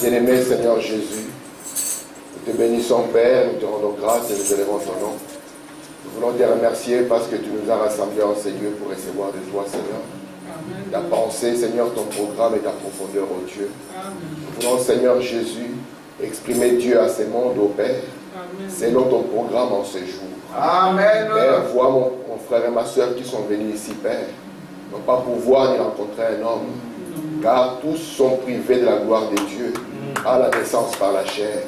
Bien-aimé Seigneur Jésus, nous te bénissons Père, nous te rendons grâce et nous élevons ton nom. Nous voulons te remercier parce que tu nous as rassemblés en ces lieux pour recevoir de toi, Seigneur. Ta pensée, Seigneur, ton programme et ta profondeur, ô Dieu. Nous voulons, Seigneur Jésus, exprimer Dieu à ces mondes, ô Père, selon ton programme en ce jour. Amen. Père, vois mon frère et ma soeur qui sont venus ici, Père, non pas pour voir ni rencontrer un homme, car tous sont privés de la gloire de Dieu, à la naissance par la chair.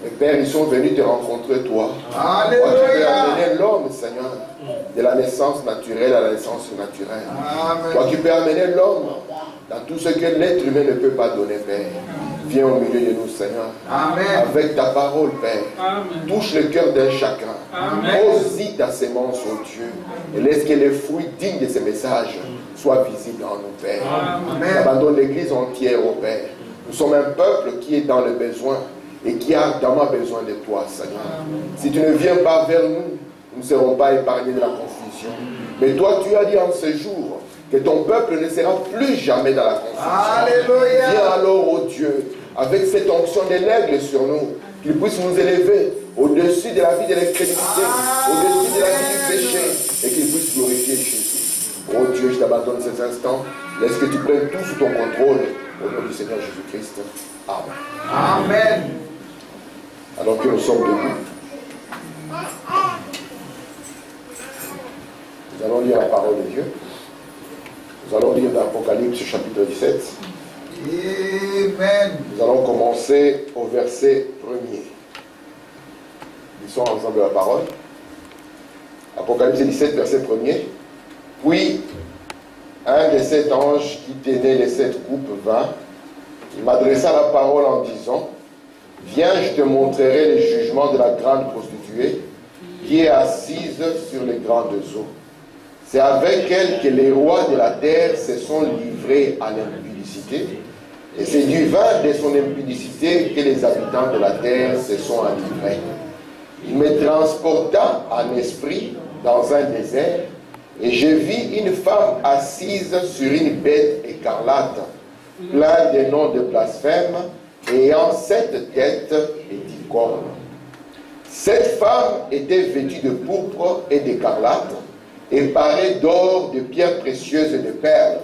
Mais Père, ils sont venus te rencontrer, toi. Alléluia. Toi, tu peux amener l'homme, Seigneur, de la naissance naturelle à la naissance surnaturelle. Amen. Toi, tu peux amener l'homme dans tout ce que l'être humain ne peut pas donner, Père. Viens au milieu de nous, Seigneur. Amen. Avec ta parole, Père. Amen. Touche le cœur d'un chacun. Amen. Pose-y ta sémence, ô Dieu. Et laisse que les fruits dignes de ces messages soient visibles en nous, Père. Amen. Nous abandonne l'église entière, ô Père. Nous sommes un peuple qui est dans le besoin et qui a ardemment besoin de toi, Seigneur. Si tu ne viens pas vers nous, nous ne serons pas épargnés de la confusion. Mais toi, tu as dit en ce jour que ton peuple ne sera plus jamais dans la confusion. Alléluia. Viens alors, ô Dieu, avec cette onction de l'aigle sur nous, qu'il puisse nous élever au-dessus de la vie de l'incrédulité, au-dessus de la vie du péché, et qu'il puisse glorifier Jésus. Oh Dieu, je t'abandonne ces instants. Laisse que tu prennes tout sous ton contrôle, au nom du Seigneur Jésus-Christ. Amen. Amen. Alors que nous sommes debout, nous allons lire la parole de Dieu. Nous allons lire dans l'Apocalypse chapitre 17. Amen. Nous allons commencer au verset 1er. Lisons ensemble la parole. Apocalypse 17, verset 1er. Puis, un des 7 anges qui tenait les 7 coupes vint. Il m'adressa la parole en disant: Viens, je te montrerai les jugements de la grande prostituée qui est assise sur les grandes eaux. C'est avec elle que les rois de la terre se sont livrés à l'impudicité. Et c'est du vin de son impudicité que les habitants de la terre se sont enivrés. Il me transporta en esprit dans un désert, et je vis une femme assise sur une bête écarlate, plein de noms de blasphème, ayant 7 têtes et 10 cornes. Cette femme était vêtue de pourpre et d'écarlate, et parée d'or, de pierres précieuses et de perles.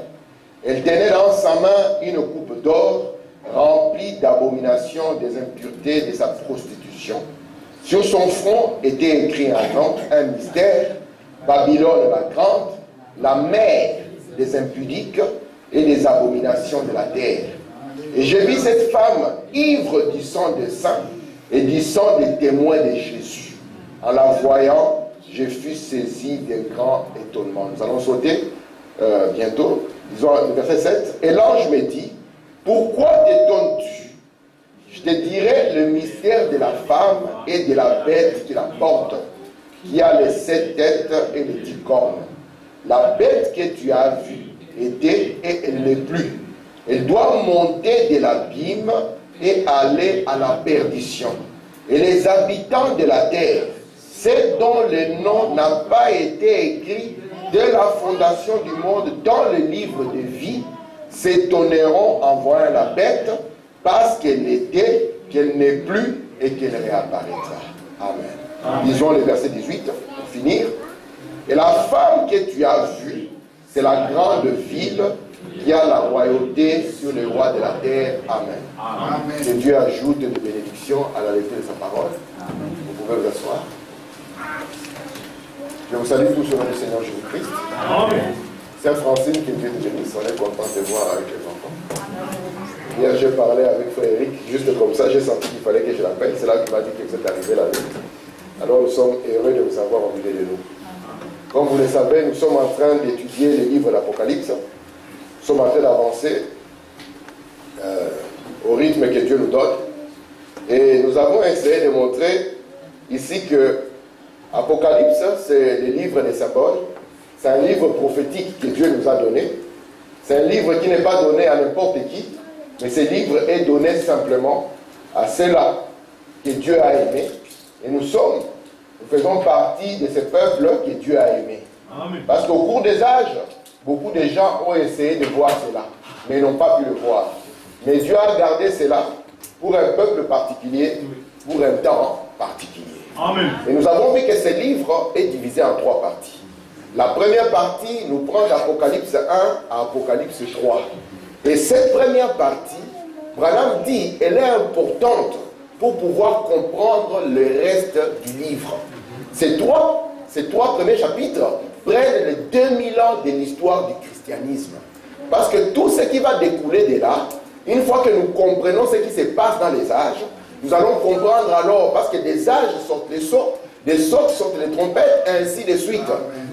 Elle tenait dans sa main une coupe d'or remplie d'abominations, des impuretés, de sa prostitution. Sur son front était écrit un nom, un mystère: Babylone la grande, la mère des impudiques et des abominations de la terre. Et je vis cette femme ivre du sang des saints et du sang des témoins de Jésus. En la voyant, je fus saisi d'un grand étonnement. Nous allons sauter bientôt. Disons le verset 7. Et l'ange me dit: Pourquoi t'étonnes-tu? Je te dirai le mystère de la femme et de la bête qui la porte, qui a les 7 têtes et les 10 cornes. La bête que tu as vue était et elle n'est plus. Elle doit monter de l'abîme et aller à la perdition. Et les habitants de la terre, ceux dont le nom n'a pas été écrit de la fondation du monde dans le livre de vie, s'étonneront en voyant la bête, parce qu'elle était, qu'elle n'est plus et qu'elle réapparaîtra. Amen. Lisons le verset 18 pour finir. Et la femme que tu as vue, c'est la grande ville qui a la royauté sur les rois de la terre. Amen. Amen. Que Dieu ajoute des bénédictions à la lecture de sa parole. Amen. Vous pouvez vous asseoir. Je vous salue tous au nom du Seigneur Jésus-Christ. Amen. Sœur Francine, que Dieu te bénisse. On est content de te voir avec les enfants. Hier, j'ai parlé avec Frère Eric, juste comme ça, j'ai senti qu'il fallait que je l'appelle. C'est là qu'il m'a dit que vous êtes arrivé là. Alors nous sommes heureux de vous avoir au milieu de nous. Comme vous le savez, nous sommes en train d'étudier le livre de l'Apocalypse. Nous sommes en train d'avancer au rythme que Dieu nous donne. Et nous avons essayé de montrer ici que Apocalypse, c'est le livre des symboles. C'est un livre prophétique que Dieu nous a donné. C'est un livre qui n'est pas donné à n'importe qui, mais ce livre est donné simplement à ceux-là que Dieu a aimés. Et nous faisons partie de ce peuple que Dieu a aimé. Amen. Parce qu'au cours des âges, beaucoup de gens ont essayé de voir cela, mais n'ont pas pu le voir. Mais Dieu a gardé cela pour un peuple particulier, pour un temps particulier. Amen. Et nous avons vu que ce livre est divisé en 3 parties. La première partie nous prend d'Apocalypse 1 à Apocalypse 3. Et cette première partie, Branham dit, elle est importante pour pouvoir comprendre le reste du livre. Ces trois premiers chapitres prennent les 2000 ans de l'histoire du christianisme. Parce que tout ce qui va découler de là, une fois que nous comprenons ce qui se passe dans les âges, nous allons comprendre alors, parce que des âges sortent les sceaux, des sceaux sortent les trompettes, ainsi de suite.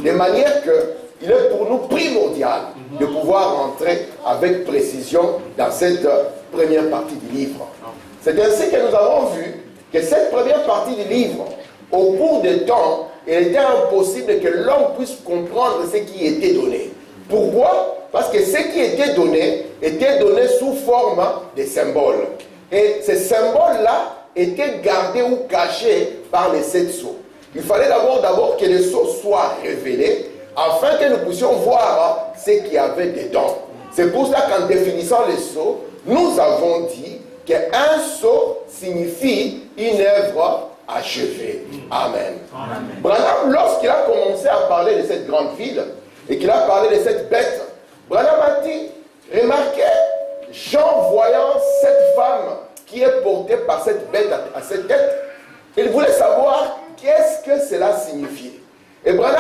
De manière qu'il est pour nous primordial de pouvoir entrer avec précision dans cette première partie du livre. C'est ainsi que nous avons vu que cette première partie du livre, au cours du temps, il était impossible que l'homme puisse comprendre ce qui était donné. Pourquoi? Parce que ce qui était donné sous forme de symboles. Et ces symboles-là étaient gardés ou cachés par les 7 sceaux. Il fallait d'abord que les sceaux soient révélés afin que nous puissions voir ce qu'il y avait dedans. C'est pour cela qu'en définissant les sceaux, nous avons dit qu'un sceau signifie une œuvre achevée. Amen. Amen. Branham, lorsqu'il a commencé à parler de cette grande ville et qu'il a parlé de cette bête, Branham a dit, remarquez, Jean voyant cette femme qui est portée par cette bête à cette tête, il voulait savoir qu'est-ce que cela signifiait. Et Branham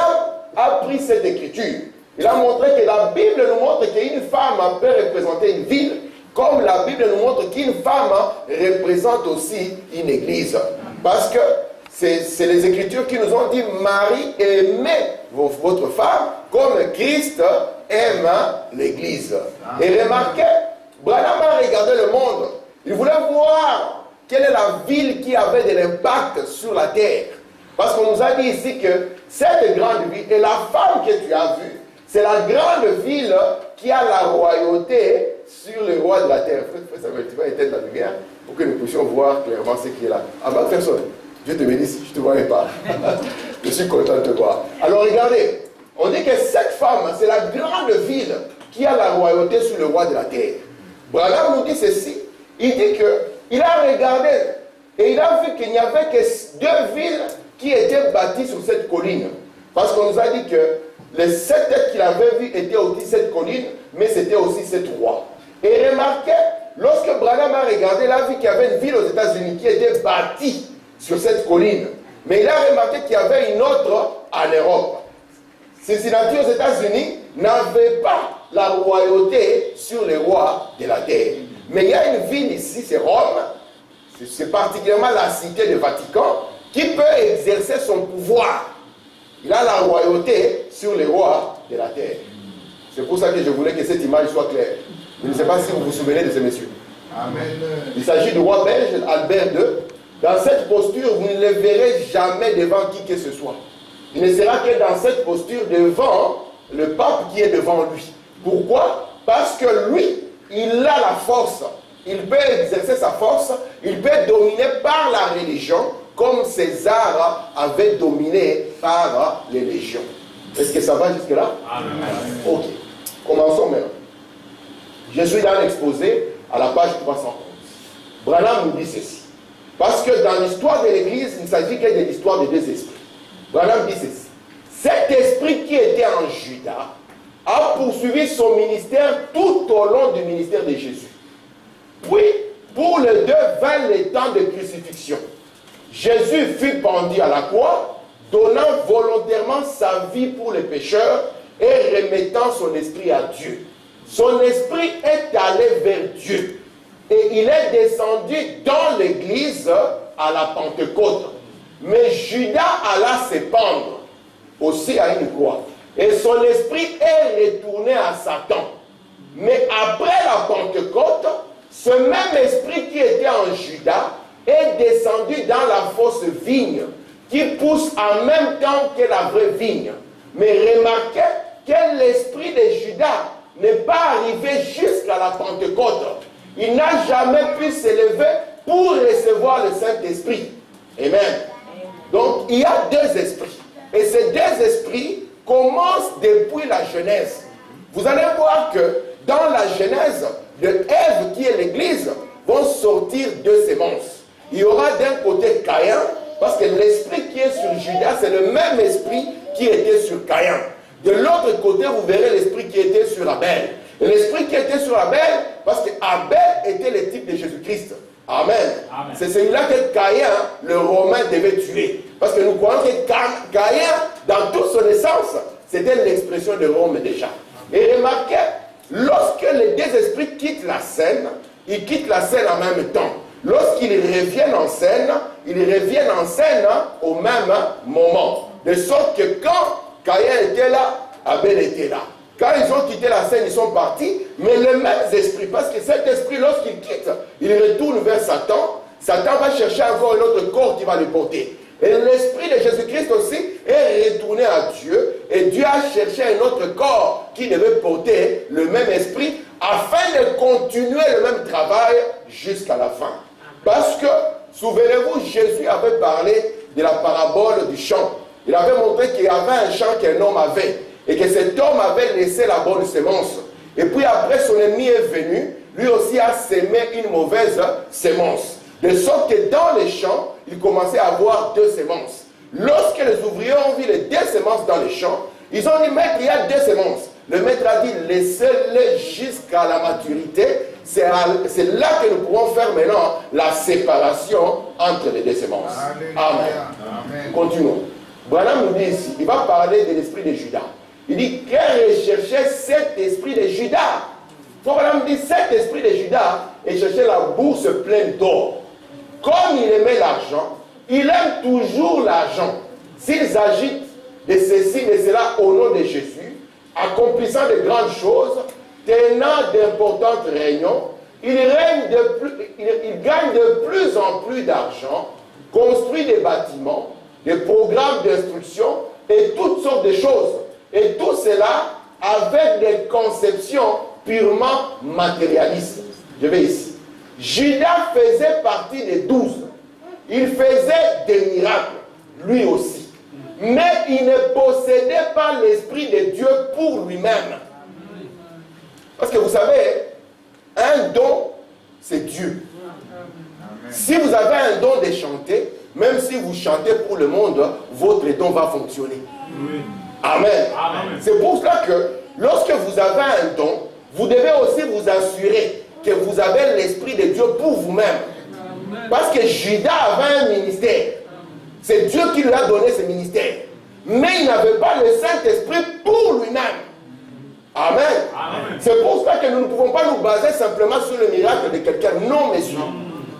a pris cette écriture. Il a montré que la Bible nous montre qu'une femme peut représenter une ville, comme la Bible nous montre qu'une femme représente aussi une église. Parce que c'est les Écritures qui nous ont dit, Marie, aimez votre femme comme Christ aime l'église. Et remarquez, Branham a regardé le monde. Il voulait voir quelle est la ville qui avait de l'impact sur la terre. Parce qu'on nous a dit ici que cette grande ville, et la femme que tu as vue, c'est la grande ville qui a la royauté sur le roi de la terre. Frère Samuel, tu vas éteindre la lumière pour que nous puissions voir clairement ce qui est là. Avant personne, Dieu te bénisse, je ne te voyais pas. Je suis content de te voir. Alors regardez, on dit que cette femme, c'est la grande ville qui a la royauté sur le roi de la terre. Branham nous dit ceci, il dit qu'il a regardé et il a vu qu'il n'y avait que 2 villes qui étaient bâties sur cette colline. Parce qu'on nous a dit que les 7 têtes qu'il avait vues étaient aussi cette colline, mais c'était aussi cette roi. Et remarquez, lorsque Branham a regardé, il a vu qu'il y avait une ville aux États-Unis qui était bâtie sur cette colline. Mais il a remarqué qu'il y avait une autre en Europe. Cincinnati aux États-Unis n'avait pas la royauté sur les rois de la terre. Mais il y a une ville ici, c'est Rome, c'est particulièrement la cité du Vatican, qui peut exercer son pouvoir. Il a la royauté sur les rois de la terre. C'est pour ça que je voulais que cette image soit claire. Je ne sais pas si vous vous souvenez de ces messieurs. Amen. Il s'agit du roi belge Albert II. Dans cette posture, vous ne le verrez jamais devant qui que ce soit. Il ne sera que dans cette posture devant le pape qui est devant lui. Pourquoi? Parce que lui, il a la force. Il peut exercer sa force. Il peut dominer par la religion, comme César avait dominé par les légions. Est-ce que ça va jusque-là? Amen. Ok. Commençons maintenant. Je suis dans l'exposé à la page 311. Branham nous dit ceci. Parce que dans l'histoire de l'Église, il ne s'agit que de l'histoire de 2 esprits. Branham dit ceci. Cet esprit qui était en Juda a poursuivi son ministère tout au long du ministère de Jésus. Puis, pour les 2 vint le temps de crucifixion. Jésus fut pendu à la croix, donnant volontairement sa vie pour les pécheurs et remettant son esprit à Dieu. Son esprit est allé vers Dieu. Et il est descendu dans l'église à la Pentecôte. Mais Judas alla se pendre aussi à une croix. Et son esprit est retourné à Satan. Mais après la Pentecôte, ce même esprit qui était en Judas est descendu dans la fausse vigne, qui pousse en même temps que la vraie vigne. Mais remarquez que l'esprit de Judas n'est pas arrivé jusqu'à la Pentecôte. Il n'a jamais pu s'élever pour recevoir le Saint-Esprit. Amen. Donc, il y a 2 esprits. Et ces 2 esprits commencent depuis la Genèse. Vous allez voir que dans la Genèse de Ève, qui est l'Église, vont sortir 2 d'un côté Caïn, parce que l'esprit qui est sur Judas, c'est le même esprit qui était sur Caïn. De l'autre côté, vous verrez l'esprit qui était sur Abel. Et l'esprit qui était sur Abel, parce que Abel était le type de Jésus-Christ. Amen. Amen. C'est celui-là que Caïn, le Romain, devait tuer. Parce que nous croyons que Caïn, dans toute son essence, c'était l'expression de Rome déjà. Et remarquez, lorsque les deux esprits quittent la scène, ils quittent la scène en même temps. Lorsqu'ils reviennent en scène, ils reviennent en scène au même moment. De sorte que quand Caïn était là, Abel était là. Quand ils ont quitté la scène, ils sont partis, mais les mêmes esprits, parce que cet esprit, lorsqu'il quitte, il retourne vers Satan. Satan va chercher encore un autre corps qui va le porter. Et l'esprit de Jésus-Christ aussi est retourné à Dieu, et Dieu a cherché un autre corps qui devait porter le même esprit, afin de continuer le même travail jusqu'à la fin. Parce que, souvenez-vous, Jésus avait parlé de la parabole du champ. Il avait montré qu'il y avait un champ qu'un homme avait, et que cet homme avait laissé la bonne semence. Et puis après, son ennemi est venu, lui aussi a sémé une mauvaise semence. De sorte que dans les champs, il commençait à avoir deux semences. Lorsque les ouvriers ont vu les deux semences dans les champs, ils ont dit, maître, il y a deux semences. Le maître a dit, laissez-les jusqu'à la maturité. C'est là que nous pourrons faire maintenant la séparation entre les deux semences. Amen. Amen. Continuons. Branham nous dit ici, il va parler de l'esprit de Judas. Il dit, qu'est recherchait cet esprit de Judas? Branham dit, cet esprit de Judas et cherchait la bourse pleine d'or. Comme il aimait l'argent, il aime toujours l'argent. S'ils agitent de ceci, de cela au nom de Jésus, accomplissant de grandes choses, tenant d'importantes réunions, il gagne de plus en plus d'argent, construit des bâtiments, des programmes d'instruction et toutes sortes de choses. Et tout cela avec des conceptions purement matérialistes. Je vais ici. Judas faisait partie des 12. Il faisait des miracles, lui aussi. Mais il ne possédait pas l'Esprit de Dieu pour lui-même. Parce que vous savez, un don, c'est Dieu. Si vous avez un don de chanter, même si vous chantez pour le monde, votre don va fonctionner. Amen. Amen. C'est pour cela que lorsque vous avez un don, vous devez aussi vous assurer que vous avez l'Esprit de Dieu pour vous-même. Parce que Judas avait un ministère. C'est Dieu qui lui a donné ce ministère. Mais il n'avait pas le Saint-Esprit pour lui-même. Amen. Amen. C'est pour cela que nous ne pouvons pas nous baser simplement sur le miracle de quelqu'un. Non, messieurs.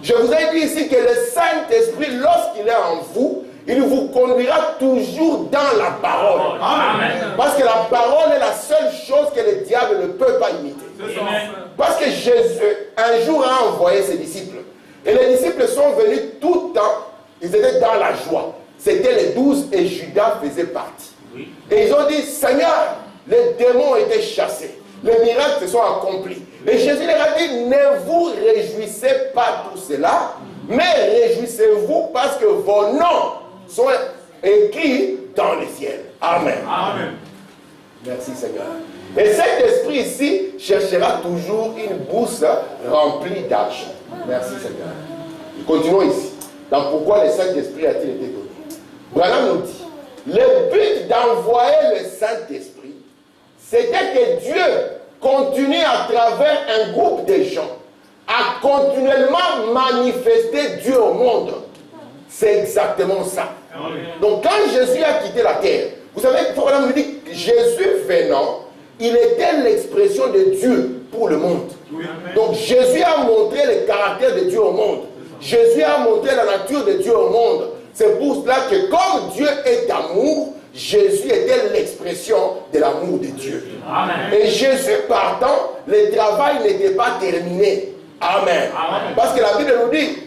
Je vous ai dit ici que le Saint-Esprit, lorsqu'il est en vous, il vous conduira toujours dans la parole. Amen. Parce que la parole est la seule chose que le diable ne peut pas imiter. Parce que Jésus, un jour, a envoyé ses disciples. Et les disciples sont venus tout le temps. Ils étaient dans la joie. C'était les 12 et Judas faisait partie. Et ils ont dit, Seigneur, les démons ont été chassés. Les miracles se sont accomplis. Et Jésus leur a dit, ne vous réjouissez pas tout cela, mais réjouissez-vous parce que vos noms sont écrits dans les ciels. Amen. Amen. Merci Seigneur. Et cet esprit ici cherchera toujours une bourse remplie d'argent. Merci Seigneur. Continuons ici. Donc pourquoi le Saint-Esprit a-t-il été donné? Branham nous dit, le but d'envoyer le Saint-Esprit, c'était que Dieu continue à travers un groupe de gens à continuellement manifester Dieu au monde. C'est exactement ça. Donc quand Jésus a quitté la terre, vous savez, Branham nous dit que Jésus venant, il était l'expression de Dieu pour le monde. Donc Jésus a montré le caractère de Dieu au monde. Jésus a montré la nature de Dieu au monde. C'est pour cela que comme Dieu est amour, Jésus était l'expression de l'amour de Dieu. Amen. Et Jésus partant, le travail n'était pas terminé. Amen. Amen. Parce que la Bible nous dit,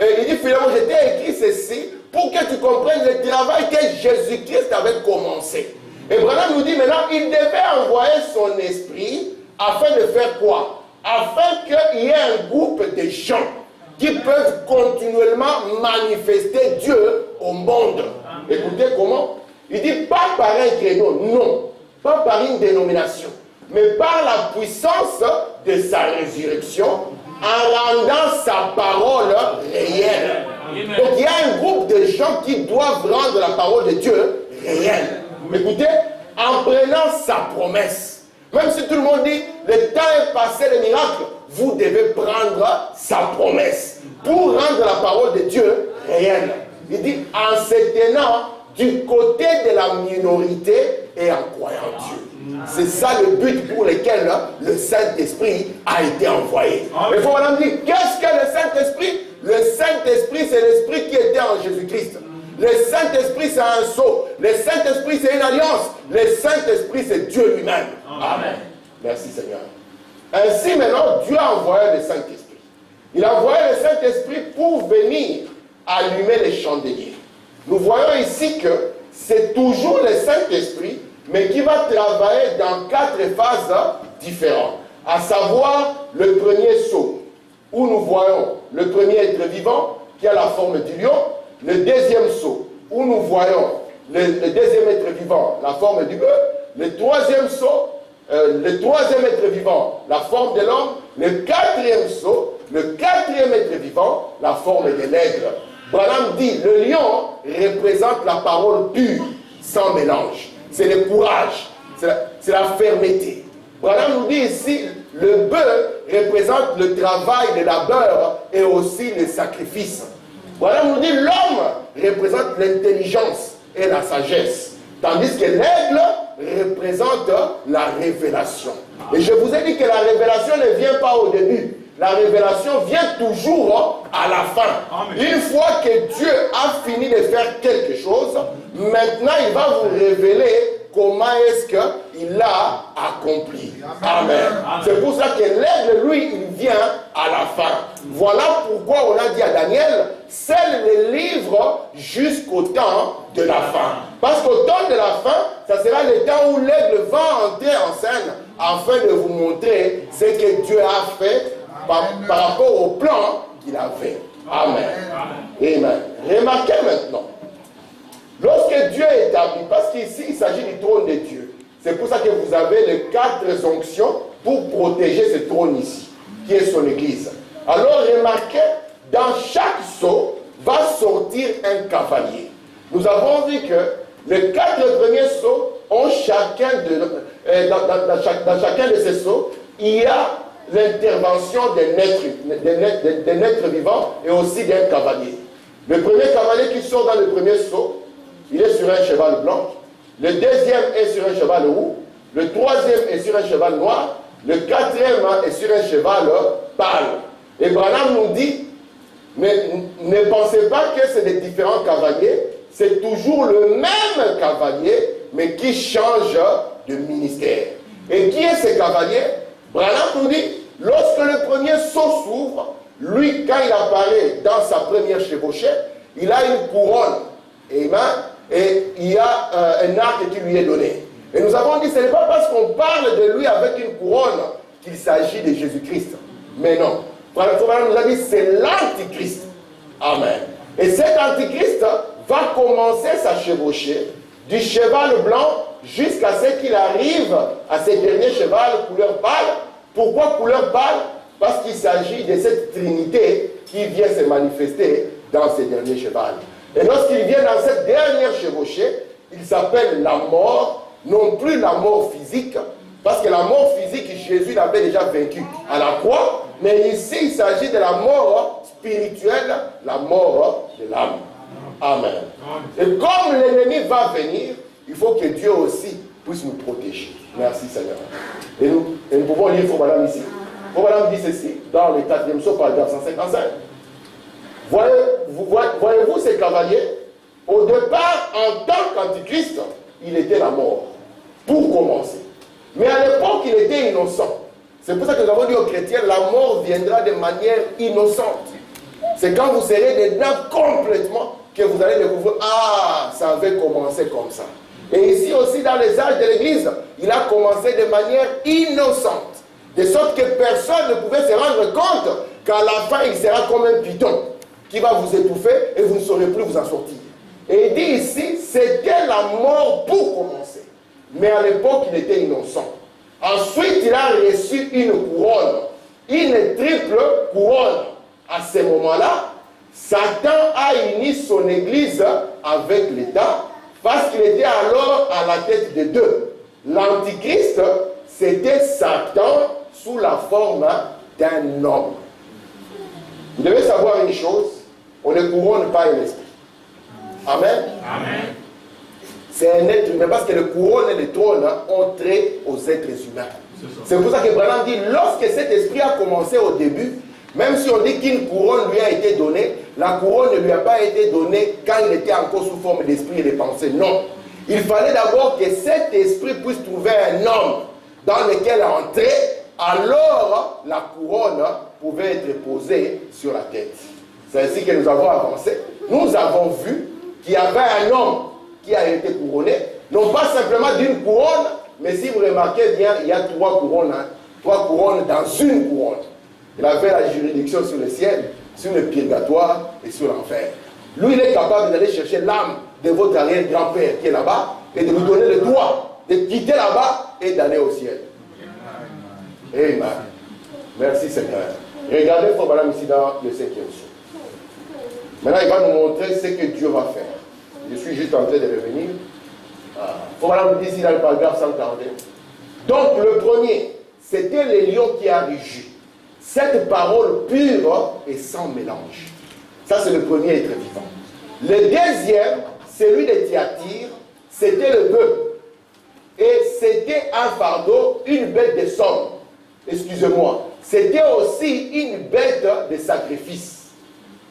il dit finalement, je t'ai écrit ceci pour que tu comprennes le travail que Jésus-Christ avait commencé. Et Branham nous dit maintenant, il devait envoyer son esprit afin de faire quoi? Afin qu'il y ait un groupe de gens qui peuvent continuellement manifester Dieu au monde. Écoutez comment? Il dit pas par un créneau, non, pas par une dénomination, mais par la puissance de sa résurrection, en rendant sa parole réelle. Donc il y a un groupe de gens qui doivent rendre la parole de Dieu réelle. Écoutez, en prenant sa promesse, même si tout le monde dit, le temps est passé, les miracles, vous devez prendre sa promesse pour rendre la parole de Dieu réelle. Il dit, en se tenant du côté de la minorité et en croyant Dieu. C'est ça le but pour lequel le Saint-Esprit a été envoyé. Mais il faut maintenant dire, qu'est-ce que le Saint-Esprit? Le Saint-Esprit, c'est l'Esprit qui était en Jésus-Christ. Le Saint-Esprit, c'est un sceau. Le Saint-Esprit, c'est une alliance. Le Saint-Esprit, c'est Dieu lui-même. Amen. Merci Seigneur. Ainsi maintenant, Dieu a envoyé le Saint-Esprit. Il a envoyé le Saint-Esprit pour venir allumer les chandeliers. Nous voyons ici que c'est toujours le Saint-Esprit, mais qui va travailler dans 4 phases différentes. À savoir, le premier sceau, où nous voyons le premier être vivant, qui a la forme du lion. Le deuxième sceau, où nous voyons le deuxième être vivant, la forme du bœuf. Le troisième sceau, le troisième être vivant, la forme de l'homme. Le quatrième sceau, le quatrième être vivant, la forme de l'aigle. Branham dit, le lion représente la parole pure, sans mélange. C'est le courage, c'est la fermeté. Branham nous dit ici, le bœuf représente le travail, le labeur et aussi le sacrifice. Branham nous dit, l'homme représente l'intelligence et la sagesse. Tandis que l'aigle représente la révélation. Et je vous ai dit que la révélation ne vient pas au début. La révélation vient toujours à la fin. Amen. Une fois que Dieu a fini de faire quelque chose, maintenant il va vous révéler comment est-ce qu'il l'a accompli. Amen. Amen. C'est pour ça que l'aigle, lui, il vient à la fin. Voilà pourquoi on a dit à Daniel, scelle les livres jusqu'au temps de la fin. Parce qu'au temps de la fin, ça sera le temps où l'aigle va entrer en scène afin de vous montrer ce que Dieu a fait par rapport au plan qu'il avait. Amen. Amen. Remarquez maintenant, lorsque Dieu est établi, parce qu'ici il s'agit du trône de Dieu, c'est pour ça que vous avez les 4 onctions pour protéger ce trône ici, qui est son église. Alors remarquez, dans chaque sceau va sortir un cavalier. Nous avons vu que les 4 premiers sceaux ont chacun dans chacun de ces sceaux, il y a l'intervention d'un être vivant et aussi d'un cavalier. Le premier cavalier qui sort dans le premier sceau, il est sur un cheval blanc. Le deuxième est sur un cheval roux. Le troisième est sur un cheval noir. Le quatrième est sur un cheval pâle. Et Branham nous dit, mais ne pensez pas que c'est des différents cavaliers. C'est toujours le même cavalier, mais qui change de ministère. Et qui est ce cavalier? Branham nous dit, lorsque le premier sceau s'ouvre, lui, quand il apparaît dans sa première chevauchée, il a une couronne. Amen. Et il y a un arc qui lui est donné. Et nous avons dit, ce n'est pas parce qu'on parle de lui avec une couronne qu'il s'agit de Jésus-Christ. Mais non. Branham nous a dit, c'est l'Antichrist. Amen. Et cet Antichrist va commencer sa chevauchée du cheval blanc jusqu'à ce qu'il arrive à ce dernier cheval couleur pâle. Pourquoi couleur pâle? Parce qu'il s'agit de cette trinité qui vient se manifester dans ce dernier cheval. Et lorsqu'il vient dans cette dernière chevauchée, il s'appelle la mort, non plus la mort physique, parce que la mort physique, Jésus l'avait déjà vaincue à la croix, mais ici il s'agit de la mort spirituelle, la mort de l'âme. Amen. Et comme l'ennemi va venir, il faut que Dieu aussi puisse nous protéger. Merci Seigneur. Et nous pouvons lire Faux-Madame ici. Faux-Madame dit ceci, dans le 4e sceau, paragraphe 155. Voyez-vous ces cavaliers? Au départ, en tant qu'antichrist, il était la mort, pour commencer. Mais à l'époque, il était innocent. C'est pour ça que nous avons dit aux chrétiens, la mort viendra de manière innocente. C'est quand vous serez dedans complètement que vous allez découvrir, ah, ça avait commencé comme ça. Et ici aussi, dans les âges de l'Église, il a commencé de manière innocente. De sorte que personne ne pouvait se rendre compte qu'à la fin, il sera comme un python qui va vous étouffer et vous ne saurez plus vous en sortir. Et il dit ici, c'était la mort pour commencer. Mais à l'époque, il était innocent. Ensuite, il a reçu une couronne, une triple couronne. À ce moment-là, Satan a uni son église avec l'État parce qu'il était alors à la tête des deux. L'antichrist, c'était Satan sous la forme d'un homme. Vous devez savoir une chose, on ne couronne pas un esprit. Amen. Amen. C'est un être humain parce que le couronne et le trône ont trait aux êtres humains. C'est pour ça que Branham dit, lorsque cet esprit a commencé au début, même si on dit qu'une couronne lui a été donnée, la couronne ne lui a pas été donnée quand il était encore sous forme d'esprit et de pensée. Non. Il fallait d'abord que cet esprit puisse trouver un homme dans lequel entrer, alors la couronne pouvait être posée sur la tête. C'est ainsi que nous avons avancé. Nous avons vu qu'il y avait un homme qui a été couronné, non pas simplement d'une couronne, mais si vous remarquez bien, il y a trois couronnes dans une couronne. Il avait la juridiction sur le ciel, sur le purgatoire et sur l'enfer. Lui, il est capable d'aller chercher l'âme de votre arrière-grand-père qui est là-bas et de lui donner le droit de quitter là-bas et d'aller au ciel. Amen. Merci Seigneur. Regardez Frère Branham ici dans le 5e jour. Maintenant, il va nous montrer ce que Dieu va faire. Je suis juste en train de revenir. Frère Branham dit ici dans le paragraphe 141. Donc, le premier, c'était le lion qui a rugi. Cette parole pure et sans mélange. Ça, c'est le premier être vivant. Le deuxième, celui de Thyatire, c'était le bœuf. Et c'était un fardeau, une bête de somme. Excusez-moi. C'était aussi une bête de sacrifice.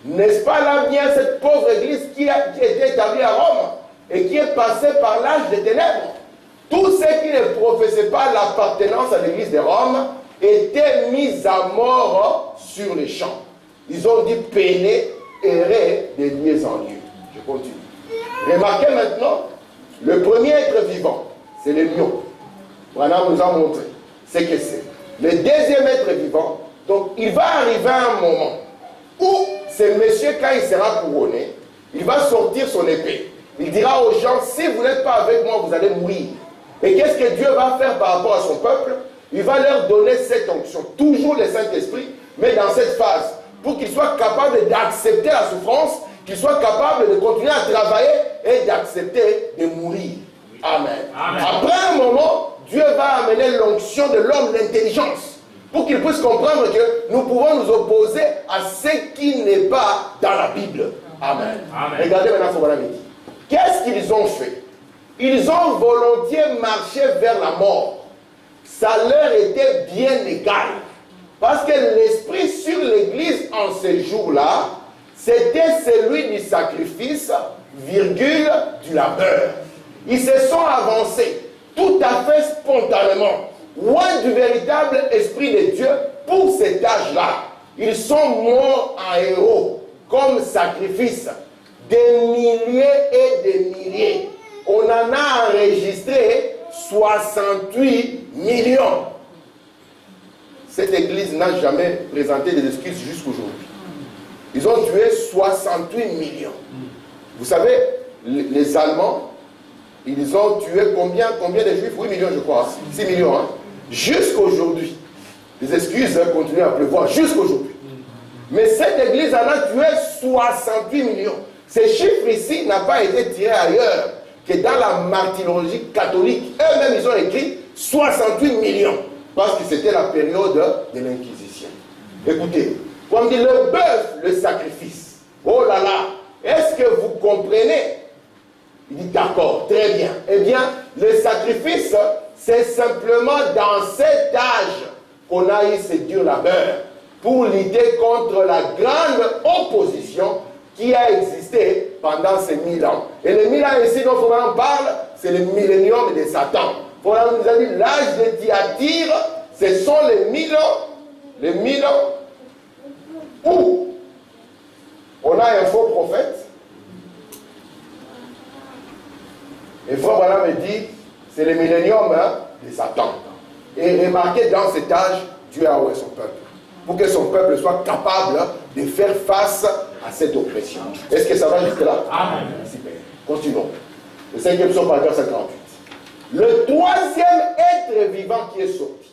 N'est-ce pas là bien cette pauvre église qui était établie à Rome et qui est passée par l'âge des ténèbres? Tous ceux qui ne professaient pas l'appartenance à l'église de Rome étaient mis à mort sur les champs. Ils ont dit peiner, errer de lieu en lieu. Je continue. Remarquez maintenant, le premier être vivant, c'est le lion. Branham nous a montré ce que c'est. Le deuxième être vivant, donc il va arriver un moment où ce monsieur, quand il sera couronné, il va sortir son épée. Il dira aux gens, si vous n'êtes pas avec moi, vous allez mourir. Et qu'est-ce que Dieu va faire par rapport à son peuple? Il va leur donner cette onction, toujours le Saint-Esprit, mais dans cette phase, pour qu'ils soient capables d'accepter la souffrance, qu'ils soient capables de continuer à travailler et d'accepter de mourir. Amen. Amen. Après un moment, Dieu va amener l'onction de l'homme, l'intelligence, pour qu'il puisse comprendre que nous pouvons nous opposer à ce qui n'est pas dans la Bible. Amen. Amen. Regardez maintenant ce qu'on a dit. Qu'est-ce qu'ils ont fait? Ils ont volontiers marché vers la mort. Ça leur était bien égal. Parce que l'esprit sur l'église en ces jours-là, c'était celui du sacrifice, virgule, du labeur. Ils se sont avancés tout à fait spontanément, loin du véritable esprit de Dieu pour cet âge-là. Ils sont morts en héros, comme sacrifice, des milliers et des milliers. On en a enregistré 68 millions. Cette église n'a jamais présenté des excuses jusqu'aujourd'hui. Ils ont tué 68 millions. Vous savez, les Allemands, ils ont tué combien de Juifs? 8 millions, je crois. 6 millions. Hein? Jusqu'aujourd'hui. Les excuses continuent à pleuvoir jusqu'aujourd'hui. Mais cette église en a tué 68 millions. Ces chiffres ici n'ont pas été tirés ailleurs que dans la martyrologie catholique. Eux-mêmes, ils ont écrit 68 millions. Parce que c'était la période de l'Inquisition. Écoutez, comme dit le bœuf, le sacrifice. Oh là là, est-ce que vous comprenez? Il dit d'accord, très bien. Eh bien, le sacrifice, c'est simplement dans cet âge qu'on a eu ce dur labeur pour lutter contre la grande opposition qui a existé pendant ces 1000 ans. Et les 1000 ans ici dont on en parle, c'est le millénium de Satan. On nous a dit l'âge de Thyatire, ce sont les 1000 ans où on a un faux prophète. Et Frère Branham me dit, c'est le millénium de Satan. Et remarquez, dans cet âge, Dieu a oué son peuple. Pour que son peuple soit capable de faire face à cette oppression. Est-ce que ça va jusque là? Amen. Super. Continuons. Le 5e psaume, paragraphe 58. Le troisième être vivant qui est sorti,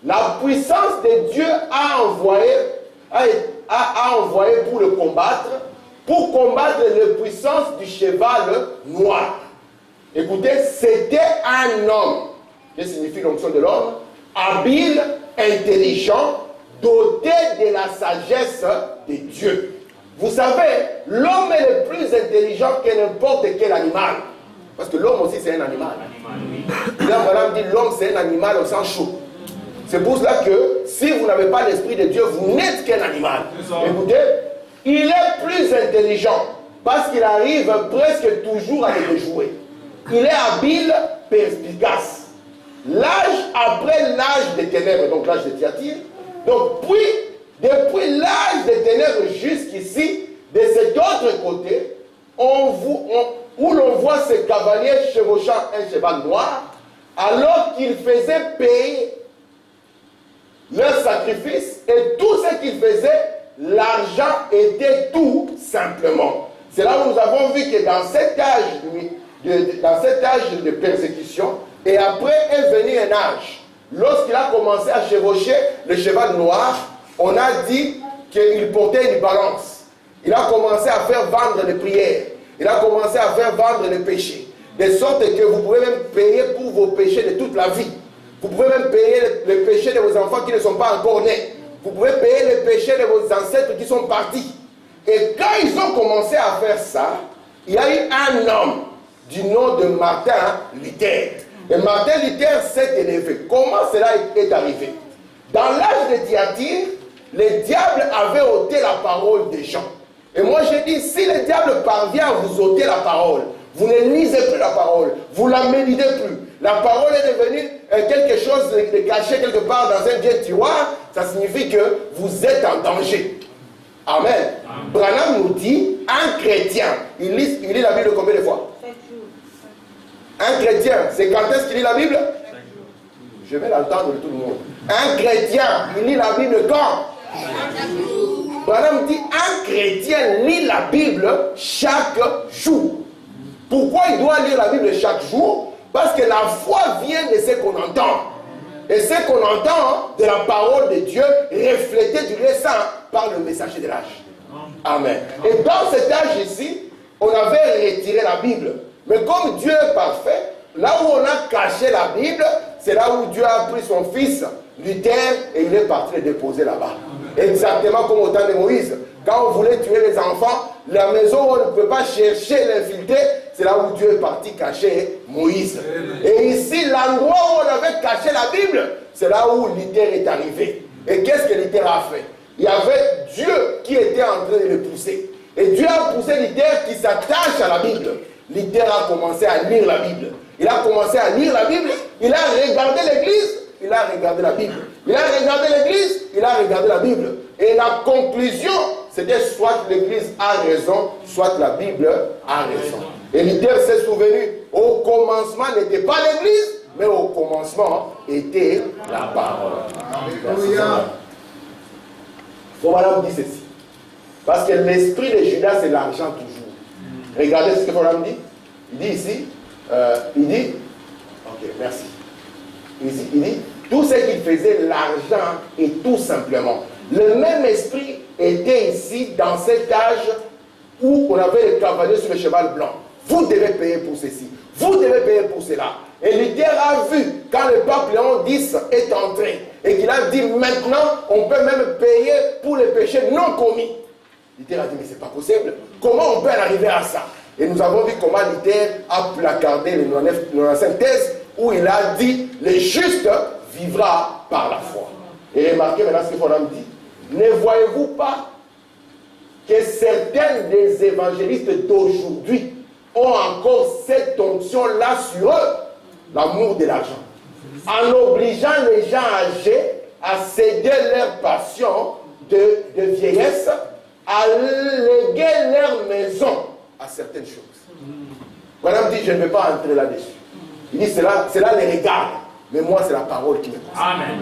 la puissance de Dieu a a envoyé pour le combattre, pour combattre les puissances du cheval noir. Écoutez, c'était un homme. Qu'est-ce que signifie l'onction de l'homme? Habile, intelligent, doté de la sagesse de Dieu. Vous savez, l'homme est le plus intelligent que n'importe quel animal. Parce que l'homme aussi c'est un animal. Là, voilà, dit l'homme c'est un animal au sang chaud. C'est pour cela que si vous n'avez pas l'esprit de Dieu, vous n'êtes qu'un animal. Écoutez, il est plus intelligent parce qu'il arrive presque toujours à les déjouer. Il est habile, perspicace. L'âge après l'âge des ténèbres, donc l'âge de Thyatire, donc depuis l'âge des ténèbres jusqu'ici, de cet autre côté, où l'on voit ces cavaliers chevauchant un cheval noir, alors qu'ils faisaient payer leur sacrifice, et tout ce qu'ils faisaient, l'argent était tout simplement. C'est là où nous avons vu que dans cet âge de persécution, et après est venu un âge. Lorsqu'il a commencé à chevaucher le cheval noir, on a dit qu'il portait une balance. Il a commencé à faire vendre les prières. Il a commencé à faire vendre les péchés. De sorte que vous pouvez même payer pour vos péchés de toute la vie. Vous pouvez même payer les péchés de vos enfants qui ne sont pas encore nés. Vous pouvez payer les péchés de vos ancêtres qui sont partis. Et quand ils ont commencé à faire ça, il y a eu un homme du nom de Martin Luther. Et Martin Luther s'est élevé. Comment cela est arrivé? Dans l'âge de Thyatire, le diable avait ôté la parole des gens. Et moi j'ai dit, si le diable parvient à vous ôter la parole, vous ne lisez plus la parole, vous ne la méditez plus. La parole est devenue quelque chose de caché quelque part dans un vieux tiroir, ça signifie que vous êtes en danger. Amen. Branham nous dit, un chrétien, il lit la Bible combien de fois? Un chrétien, c'est quand est-ce qu'il lit la Bible? Je vais l'entendre de tout le monde. Un chrétien, il lit la Bible quand? Branham dit, un chrétien lit la Bible chaque jour. Pourquoi il doit lire la Bible chaque jour? Parce que la foi vient de ce qu'on entend. Et ce qu'on entend de la parole de Dieu reflétée du récent par le messager de l'âge. Amen. Et dans cet âge ici, on avait retiré la Bible. Mais comme Dieu est parfait, là où on a caché la Bible, c'est là où Dieu a pris son fils, Luther, et il est parti le déposer là-bas. Exactement comme au temps de Moïse. Quand on voulait tuer les enfants, la maison où on ne peut pas chercher l'infiltré, c'est là où Dieu est parti cacher Moïse. Et ici, l'endroit où on avait caché la Bible, c'est là où Luther est arrivé. Et qu'est-ce que Luther a fait? Il y avait Dieu qui était en train de le pousser. Et Dieu a poussé Luther qui s'attache à la Bible. Luther a commencé à lire la Bible. Il a commencé à lire la Bible, il a regardé l'église, il a regardé la Bible. Il a regardé l'église, il a regardé la Bible. Et la conclusion, c'était soit l'église a raison, soit la Bible a raison. Et Luther s'est souvenu, au commencement n'était pas l'église, mais au commencement était la parole. Il faut Madame dit ceci. Parce que l'esprit de Judas, c'est l'argent toujours. Regardez ce que Madame dit. Il dit ici, ok, merci. Il dit, tout ce qu'il faisait, l'argent et tout simplement. Le même esprit était ici, dans cet âge où on avait les cavaliers sur le cheval blanc. Vous devez payer pour ceci. Vous devez payer pour cela. Et Luther a vu, quand le pape Léon X est entré, et qu'il a dit, maintenant, on peut même payer pour les péchés non commis. Luther a dit, mais c'est pas possible. Comment on peut en arriver à ça? Et nous avons vu comment Luther a placardé les 95 thèses où il a dit, le juste vivra par la foi. Et remarquez maintenant ce que Fondam dit. Ne voyez-vous pas que certains des évangélistes d'aujourd'hui ont encore cette onction-là sur eux, l'amour de l'argent, en obligeant les gens âgés à céder leur passion de vieillesse, à léguer leur maison à certaines choses. Madame dit, je ne vais pas entrer là-dessus. Il dit, cela les regarde, mais moi c'est la parole qui me concerne. Amen.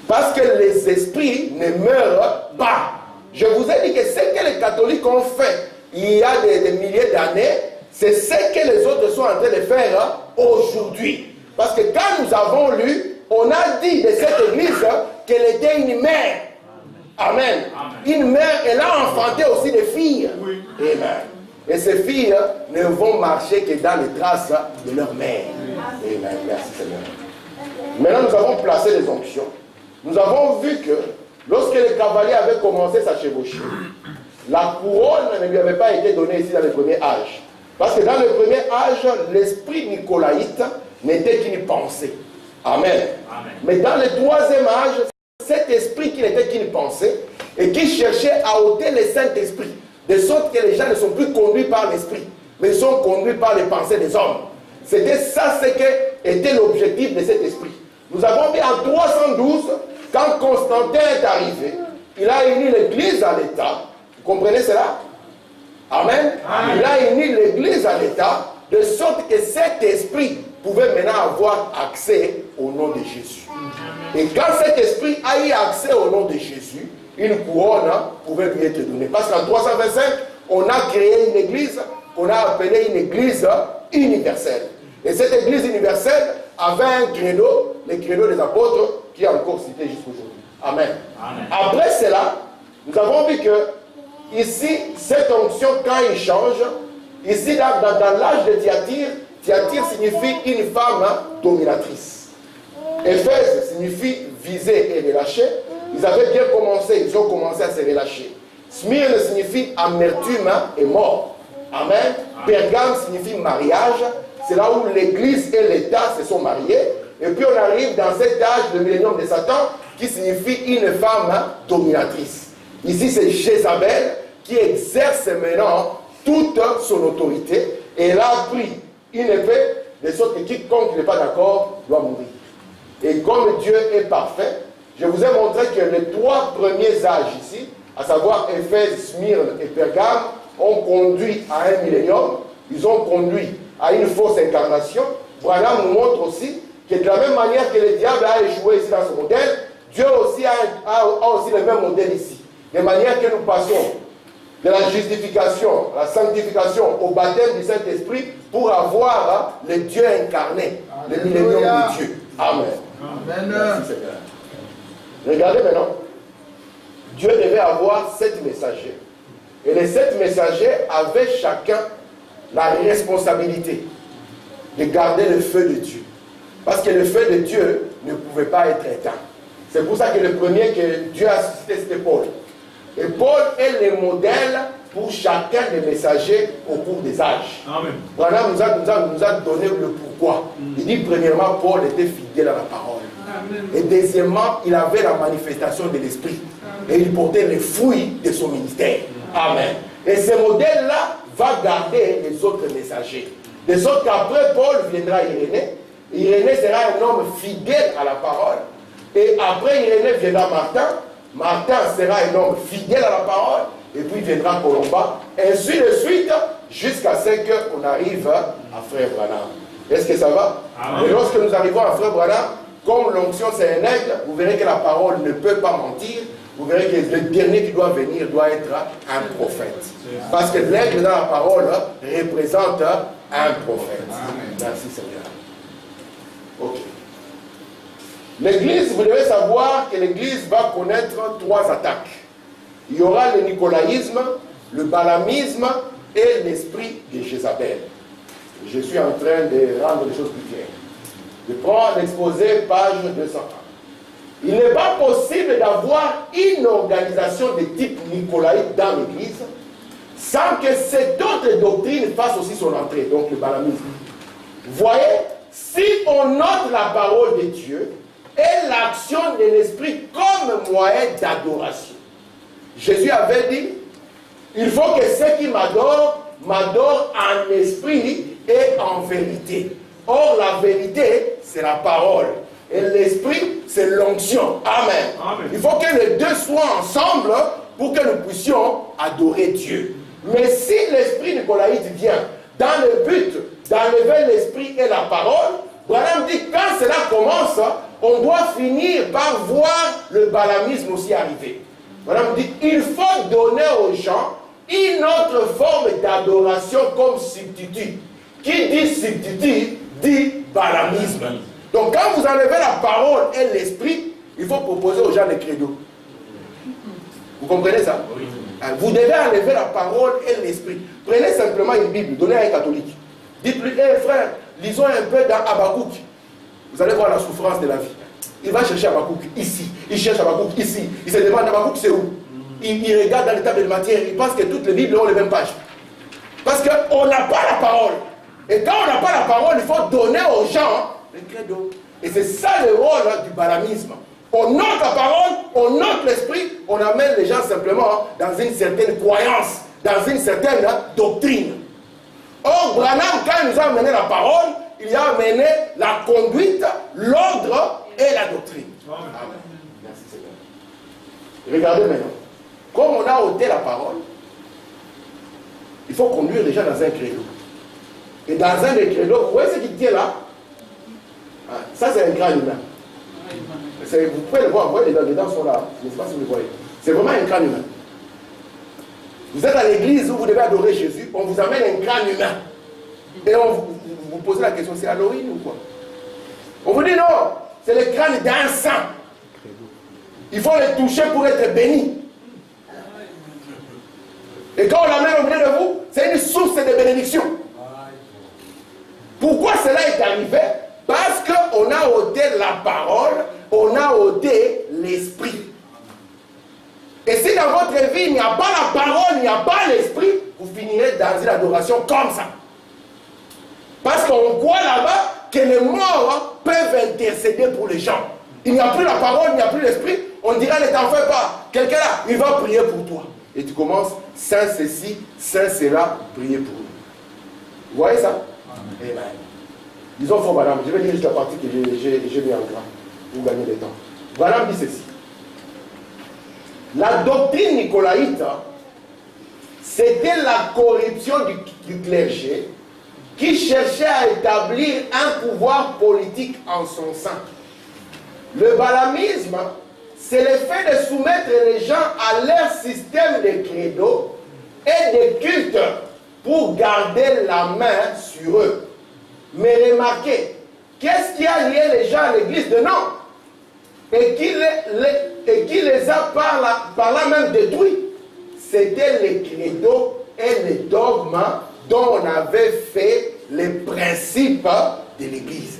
Parce que les esprits ne meurent pas. Je vous ai dit que ce que les catholiques ont fait il y a des milliers d'années, c'est ce que les autres sont en train de faire aujourd'hui. Parce que quand nous avons lu, on a dit de cette église qu'elle était une mère. Amen. Une mère, elle a enfanté aussi des filles. Oui. Amen. Et ces filles ne vont marcher que dans les traces de leur mère. Amen. Merci Seigneur. Maintenant, nous avons placé les onctions. Nous avons vu que lorsque le cavalier avait commencé sa chevauchée, la couronne ne lui avait pas été donnée ici dans le premier âge. Parce que dans le premier âge, l'esprit nicolaïte n'était qu'une pensée. Amen. Amen. Mais dans le troisième âge, cet esprit qui n'était qu'une pensée et qui cherchait à ôter le Saint-Esprit, de sorte que les gens ne sont plus conduits par l'esprit, mais ils sont conduits par les pensées des hommes. C'était ça ce que était l'objectif de cet esprit. Nous avons vu en 312, quand Constantin est arrivé, il a uni l'église à l'État. Vous comprenez cela? Amen. Amen. Il a uni l'église à l'État, de sorte que cet esprit pouvait maintenant avoir accès au nom de Jésus. Et quand cet esprit a eu accès au nom de Jésus, une couronne pouvait lui être donnée. Parce qu'en 325, on a créé une église qu'on a appelée une église universelle. Et cette église universelle avait un credo, le credo des apôtres, qui est encore cité jusqu'aujourd'hui. Amen. Amen. Après cela, nous avons vu que ici, cette onction, quand il change, ici, dans l'âge de Thyatire, Thyatire signifie une femme dominatrice. Éphèse signifie viser et relâcher. Ils avaient bien commencé, ils ont commencé à se relâcher. Smyrne signifie amertume et mort. Amen. Pergame signifie mariage. C'est là où l'église et l'État se sont mariés. Et puis on arrive dans cet âge de millénium de Satan qui signifie une femme dominatrice. Ici c'est Jézabel qui exerce maintenant toute son autorité. Et elle a pris une épée de sorte que quiconque n'est pas d'accord doit mourir. Et comme Dieu est parfait, je vous ai montré que les trois premiers âges ici, à savoir Éphèse, Smyrne et Pergame, ont conduit à un millénium. Ils ont conduit à une fausse incarnation. Branham nous montre aussi que de la même manière que le diable a échoué ici dans ce modèle, Dieu aussi a aussi le même modèle ici. De manière que nous passons de la justification, la sanctification, au baptême du Saint-Esprit pour avoir le Dieu incarné, le millénium de Dieu. Amen. Amen. Merci Seigneur. Regardez maintenant. Dieu devait avoir 7 messagers. Et les 7 messagers avaient chacun la responsabilité de garder le feu de Dieu. Parce que le feu de Dieu ne pouvait pas être éteint. C'est pour ça que le premier que Dieu a suscité, c'était Paul. Et Paul est le modèle pour chacun des messagers au cours des âges. Amen. Voilà, nous a donné le pourquoi. Il dit premièrement, Paul était fidèle à la parole. Amen. Et deuxièmement, il avait la manifestation de l'esprit. Et il portait les fruits de son ministère. Amen. Et ce modèle-là va garder les autres messagers. De sorte qu'après Paul viendra Irénée. Irénée sera un homme fidèle à la parole. Et après Irénée viendra Martin. Martin sera un homme fidèle à la parole. Et puis viendra Colomba. Ainsi de suite, jusqu'à ce qu'on arrive à Frère Branham. Est-ce que ça va? Amen. Et lorsque nous arrivons à Frère Branham, comme l'onction c'est un aigle, vous verrez que la parole ne peut pas mentir. Vous verrez que le dernier qui doit venir doit être un prophète. Parce que l'aigle dans la parole représente un prophète. Amen. Merci Seigneur. Ok. L'église, vous devez savoir que l'église va connaître 3 attaques. Il y aura le nicolaïsme, le balamisme et l'esprit de Jézabel. Je suis en train de rendre les choses plus claires. Je prends l'exposé, page 201. Il n'est pas possible d'avoir une organisation de type nicolaïte dans l'église sans que cette autre doctrine fasse aussi son entrée, donc le balamisme. Vous voyez, si on note la parole de Dieu et l'action de l'esprit comme moyen d'adoration, Jésus avait dit, il faut que ceux qui m'adorent, m'adorent en esprit et en vérité. Or, la vérité, c'est la parole. Et l'esprit, c'est l'onction. Amen. Amen. Il faut que les deux soient ensemble pour que nous puissions adorer Dieu. Mais si l'esprit nicolaïte vient dans le but d'enlever l'esprit et la parole, Branham dit quand cela commence, on doit finir par voir le balamisme aussi arriver. Branham dit il faut donner aux gens une autre forme d'adoration comme substitut. Qui dit substitut dit balamisme. Donc quand vous enlevez la parole et l'esprit, il faut proposer aux gens le credo. Vous comprenez ça? Oui. Vous devez enlever la parole et l'esprit. Prenez simplement une Bible, donnez à un catholique. Dites-lui, hé frère, lisons un peu dans Habakkuk. Vous allez voir la souffrance de la vie. Il va chercher Habakkuk ici. Il cherche Habakkuk ici. Il se demande Habakkuk c'est où? Il regarde dans les tables de matière. Il pense que toutes les Bibles ont les mêmes pages. Parce qu'on n'a pas la parole. Et quand on n'a pas la parole, il faut donner aux gens le credo. Et c'est ça le rôle du balamisme. On note la parole, on note l'esprit, on amène les gens simplement dans une certaine croyance, dans une certaine doctrine. Or, Branham, quand il nous a amené la parole, il a amené la conduite, l'ordre et la doctrine. Amen. Merci Seigneur. Regardez maintenant. Comme on a ôté la parole, il faut conduire les gens dans un credo. Et dans un des credos, vous voyez ce qui tient là? Ça, c'est un crâne humain. Vous pouvez le voir, vous voyez, les dents sont là. Je ne sais pas si vous le voyez. C'est vraiment un crâne humain. Vous êtes à l'église où vous devez adorer Jésus, on vous amène un crâne humain. Et on vous pose la question, c'est Halloween ou quoi? On vous dit non, c'est le crâne d'un saint. Il faut le toucher pour être béni. Et quand on l'amène au milieu de vous, c'est une source de bénédiction. Pourquoi cela est arrivé? Parce qu'on a ôté la parole, on a ôté l'esprit. Et si dans votre vie, il n'y a pas la parole, il n'y a pas l'esprit, vous finirez dans une adoration comme ça. Parce qu'on croit là-bas que les morts peuvent intercéder pour les gens. Il n'y a plus la parole, il n'y a plus l'esprit. On dira, ne t'en fais pas. Quelqu'un là, il va prier pour toi. Et tu commences, Saint ceci, Saint cela, prier pour nous. Vous voyez ça? Amen. Disons, frère Branham, je vais lire juste la partie que j'ai mis en grand pour gagner du temps. Branham dit ceci. La doctrine nicolaïte, c'était la corruption du clergé qui cherchait à établir un pouvoir politique en son sein. Le balamisme, c'est le fait de soumettre les gens à leur système de credo et de culte pour garder la main sur eux. Mais remarquez, qu'est-ce qui a lié les gens à l'église de non? Et qui les a par là même détruits? C'était les credos et les dogmes dont on avait fait les principes de l'église.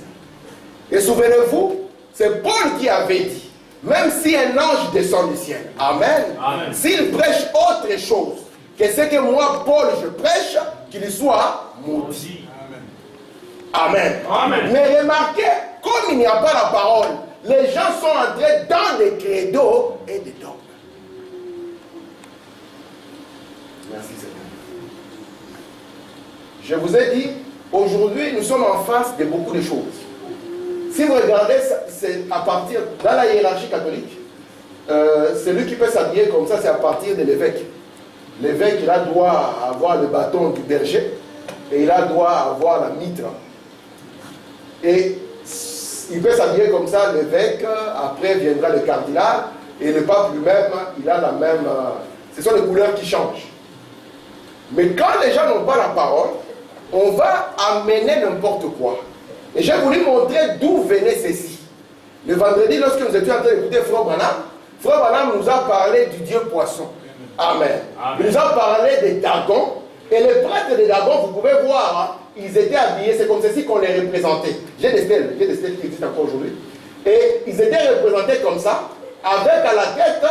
Et souvenez-vous, c'est Paul qui avait dit, même si un ange descend du ciel, amen, amen. S'il prêche autre chose que ce que moi, Paul, je prêche, qu'il soit maudit. Amen. Amen. Mais remarquez, comme il n'y a pas la parole, les gens sont entrés dans des credos et des dogmes. Merci Seigneur. Je vous ai dit, aujourd'hui, nous sommes en face de beaucoup de choses. Si vous regardez, c'est à partir, dans la hiérarchie catholique, celui qui peut s'habiller comme ça, c'est à partir de l'évêque. L'évêque, il doit avoir le bâton du berger et il doit avoir la mitre. Et il peut s'habiller comme ça, l'évêque, après viendra le cardinal, et le pape lui-même, il a la même... ce sont les couleurs qui changent. Mais quand les gens n'ont pas la parole, on va amener n'importe quoi. Et j'ai voulu montrer d'où venait ceci. Le vendredi, lorsque nous étions en train d'écouter Frère Branham nous a parlé du Dieu poisson. Amen. Amen. Il nous a parlé des dragons. Et les prêtres des dragons, vous pouvez voir, ils étaient habillés, c'est comme ceci qu'on les représentait. J'ai des stèles qui existent encore aujourd'hui. Et ils étaient représentés comme ça, avec à la tête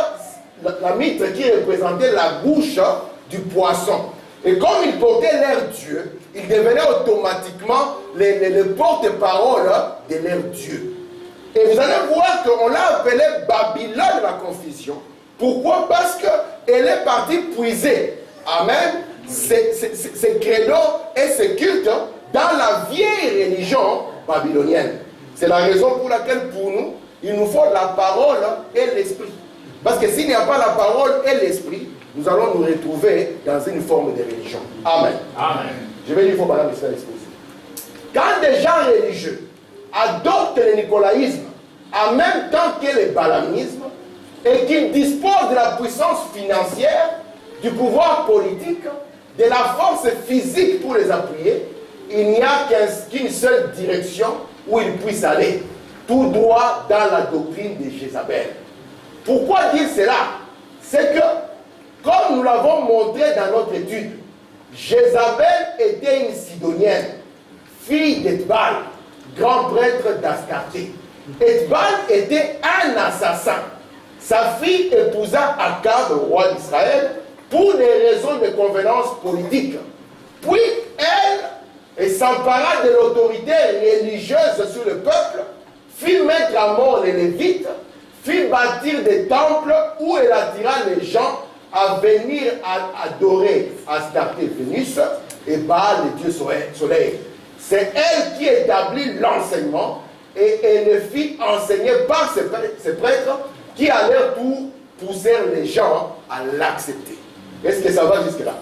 la mitre qui représentait la bouche du poisson. Et comme ils portaient leur Dieu, ils devenaient automatiquement les porte-parole de leur Dieu. Et vous allez voir qu'on l'a appelé Babylone la confusion. Pourquoi? Parce qu'elle est partie puiser. Amen. Ces credos et ces cultes dans la vieille religion babylonienne. C'est la raison pour laquelle pour nous, il nous faut la parole et l'esprit. Parce que s'il n'y a pas la parole et l'esprit, nous allons nous retrouver dans une forme de religion. Amen. Amen. Je vais dire, il faut Madame Israël exposer. Quand des gens religieux adoptent le nicolaïsme en même temps que le balamisme et qu'ils disposent de la puissance financière, du pouvoir politique, de la force physique pour les appuyer, il n'y a qu'une seule direction où ils puissent aller, tout droit dans la doctrine de Jézabel. Pourquoi dire cela? C'est que l'avons montré dans notre étude, Jézabel était une Sidonienne, fille d'Ethbal, grand prêtre d'Astarté. Ethbal était un assassin. Sa fille épousa Akab, roi d'Israël, pour des raisons de convenance politique. Puis elle s'empara de l'autorité religieuse sur le peuple, fit mettre à mort les Lévites, fit bâtir des temples où elle attira les gens à venir adorer Astarté, Vénus et Baal, le dieu soleil. C'est elle qui établit l'enseignement et elle le fit enseigner par ses prêtres qui à leur tour poussèrent les gens à l'accepter. Est-ce que ça va jusque-là?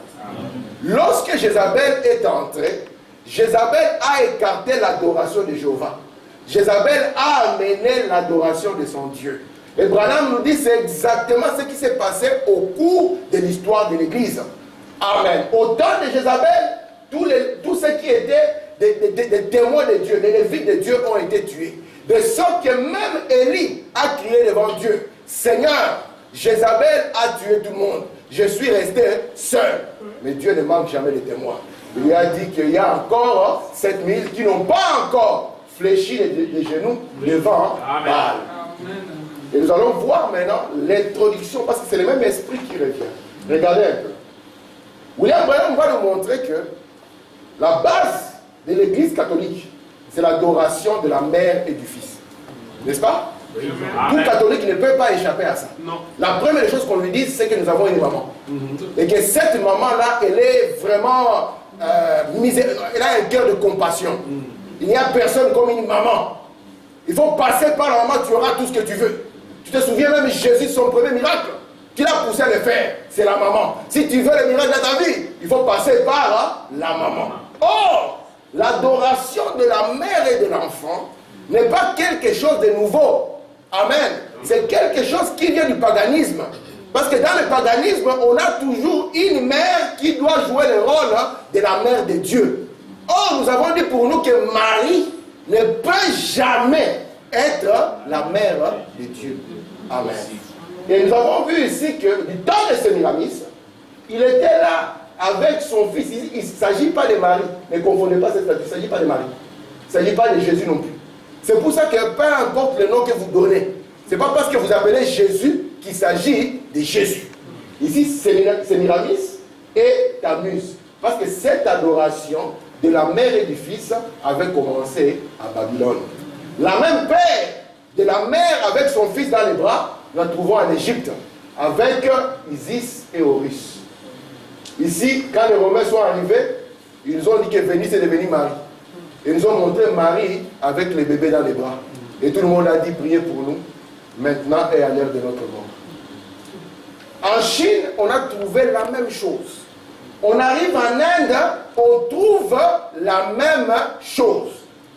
Lorsque Jézabel est entrée, Jézabel a écarté l'adoration de Jéhovah. Jézabel a amené l'adoration de son Dieu. Et Branham nous dit que c'est exactement ce qui s'est passé au cours de l'histoire de l'Église. Amen. Au temps de Jézabel, tous ceux qui étaient des témoins de Dieu, des lévites de Dieu ont été tués. De sorte que même Élie a crié devant Dieu, Seigneur, Jézabel a tué tout le monde. Je suis resté seul. Mais Dieu ne manque jamais de témoins. Il lui a dit qu'il y a encore 7000 qui n'ont pas encore fléchi les genoux devant Baal. Et nous allons voir maintenant l'introduction, parce que c'est le même esprit qui revient. Regardez un peu. William Branham va nous montrer que la base de l'Église catholique, c'est l'adoration de la mère et du fils. N'est-ce pas? Oui. Tout catholique ne peut pas échapper à ça. Non. La première chose qu'on lui dit, c'est que nous avons une maman. Et que cette maman-là, elle est vraiment elle a un cœur de compassion. Il n'y a personne comme une maman. Il faut passer par la maman, tu auras tout ce que tu veux. Tu te souviens même Jésus, son premier miracle, qui l'a poussé à le faire, c'est la maman. Si tu veux le miracle de ta vie, il faut passer par la maman. Or, l'adoration de la mère et de l'enfant n'est pas quelque chose de nouveau. Amen. C'est quelque chose qui vient du paganisme. Parce que dans le paganisme, on a toujours une mère qui doit jouer le rôle de la mère de Dieu. Or, nous avons dit pour nous que Marie ne peut jamais être la mère de Dieu. Amen. Et nous avons vu ici que du temps de Sémiramis, il était là avec son fils. Il ne s'agit pas de Marie. Ne confondez pas cette statue. Il ne s'agit pas de Marie. Il ne s'agit pas de Jésus non plus. C'est pour ça que peu importe le nom que vous donnez, ce n'est pas parce que vous appelez Jésus qu'il s'agit de Jésus. Ici, Sémiramis et Tammuz. Parce que cette adoration de la mère et du fils avait commencé à Babylone. La même père de la mère avec son fils dans les bras, nous la trouvons en Égypte, avec Isis et Horus. Ici, quand les Romains sont arrivés, ils ont dit que Vénus est devenue Marie. Et ils nous ont montré Marie avec les bébés dans les bras. Et tout le monde a dit, priez pour nous, maintenant et à l'heure de notre mort. En Chine, on a trouvé la même chose. On arrive en Inde, on trouve la même chose.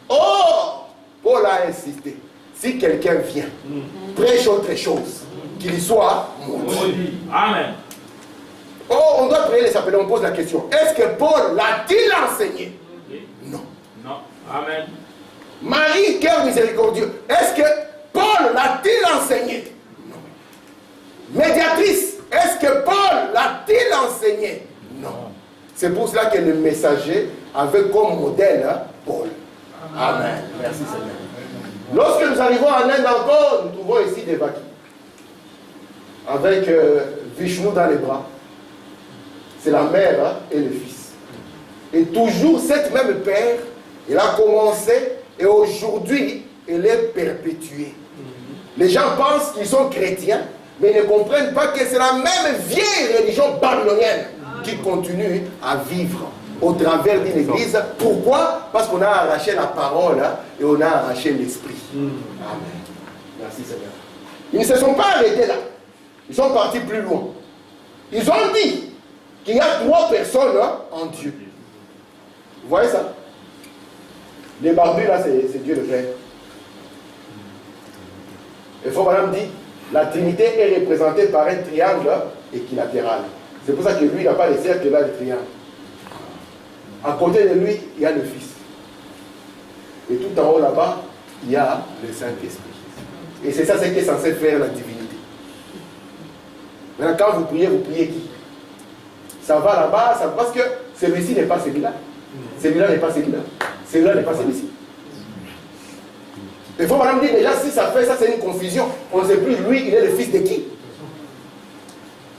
Or, Paul a insisté, si quelqu'un vient, prêche autre chose, qu'il soit maudit. Amen. Oh, on doit prier les appels, on pose la question, est-ce que Paul l'a-t-il enseigné? Non. Non. Amen. Marie, cœur miséricordieux, est-ce que Paul l'a-t-il enseigné? Non. Médiatrice, est-ce que Paul l'a-t-il enseigné? Non. C'est pour cela que le messager avait comme modèle Paul. Amen. Merci Seigneur. Lorsque nous arrivons en Inde encore, nous trouvons ici des Devaki. Avec Vishnu dans les bras. C'est la mère et le fils. Et toujours cette même père, elle a commencé et aujourd'hui, elle est perpétuée. Les gens pensent qu'ils sont chrétiens, mais ne comprennent pas que c'est la même vieille religion babylonienne qui continue à vivre au travers d'une église. Pourquoi? Parce qu'on a arraché la parole et on a arraché l'esprit. Amen. Merci Seigneur. Ils ne se sont pas arrêtés là. Ils sont partis plus loin. Ils ont dit qu'il y a 3 personnes en Dieu. Vous voyez ça? Les barbus là, c'est Dieu le Père. Et Faubourg dit, la Trinité est représentée par un triangle équilatéral. C'est pour ça que lui, il n'a pas les cercles, il a le triangle. À côté de lui, il y a le Fils. Et tout en haut là-bas, il y a le Saint-Esprit. Et c'est ça ce qui est censé faire la divinité. Maintenant, quand vous priez qui? ça va là-bas, parce que celui-ci n'est pas celui-là. Celui-là n'est pas celui-là. Celui-là n'est pas celui-ci. Il faut madame dire déjà, si ça fait ça, c'est une confusion. On ne sait plus, lui, il est le fils de qui?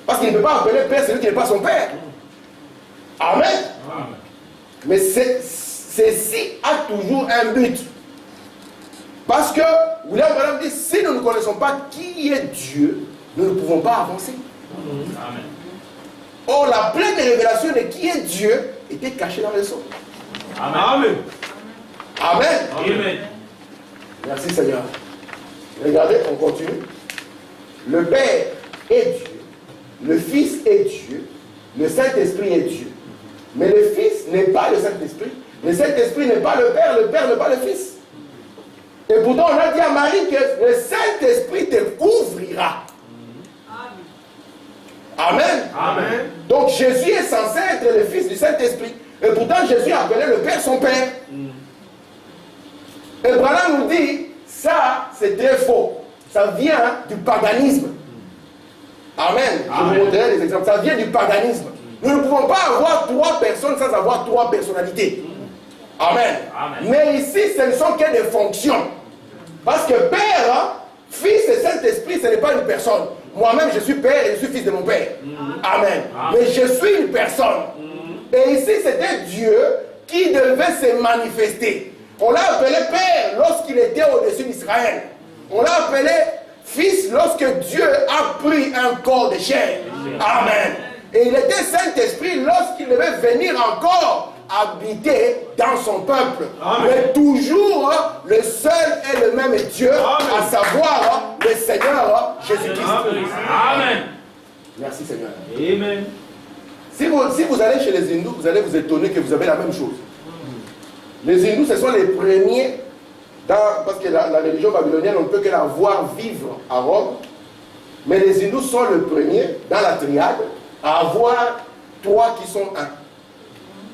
Parce qu'il ne peut pas appeler père celui qui n'est pas son père. Amen. Amen. Mais ceci a toujours un but. Parce que, William Branham dit, si nous ne connaissons pas qui est Dieu, nous ne pouvons pas avancer. Amen. Or, la pleine révélation de qui est Dieu était cachée dans le sol. Amen. Amen. Amen. Merci Seigneur. Regardez, on continue. Le Père est Dieu, le Fils est Dieu, le Saint-Esprit est Dieu. Mais le Fils n'est pas le Saint-Esprit, le Saint-Esprit n'est pas le Père n'est pas le Fils. Et pourtant, on a dit à Marie que le Saint-Esprit te couvrira. Amen. Amen. Donc Jésus est censé être le Fils du Saint-Esprit. Et pourtant, Jésus appelait le Père son Père. Et Branham nous dit, ça c'est très faux. Ça vient du paganisme. Amen. Je vous montrerai des exemples. Ça vient du paganisme. Nous ne pouvons pas avoir 3 personnes sans avoir 3 personnalités. Amen. Amen. Mais ici, ce ne sont que des fonctions. Parce que Père, Fils et Saint-Esprit, ce n'est pas une personne. Moi-même, je suis Père et je suis fils de mon Père. Amen. Mais je suis une personne. Et ici, c'était Dieu qui devait se manifester. On l'a appelé Père lorsqu'il était au-dessus d'Israël. On l'a appelé Fils lorsque Dieu a pris un corps de chair. Amen. Et il était Saint-Esprit lorsqu'il devait venir encore habiter dans son peuple. Amen. Mais toujours le seul et le même Dieu, à savoir le Seigneur Jésus-Christ. Amen. Merci Seigneur. Amen. Si vous allez chez les hindous, vous allez vous étonner que vous avez la même chose. Les hindous, ce sont les premiers, parce que la religion babylonienne, on ne peut que la voir vivre à Rome. Mais les hindous sont les premiers, dans la triade, à avoir 3 qui sont un.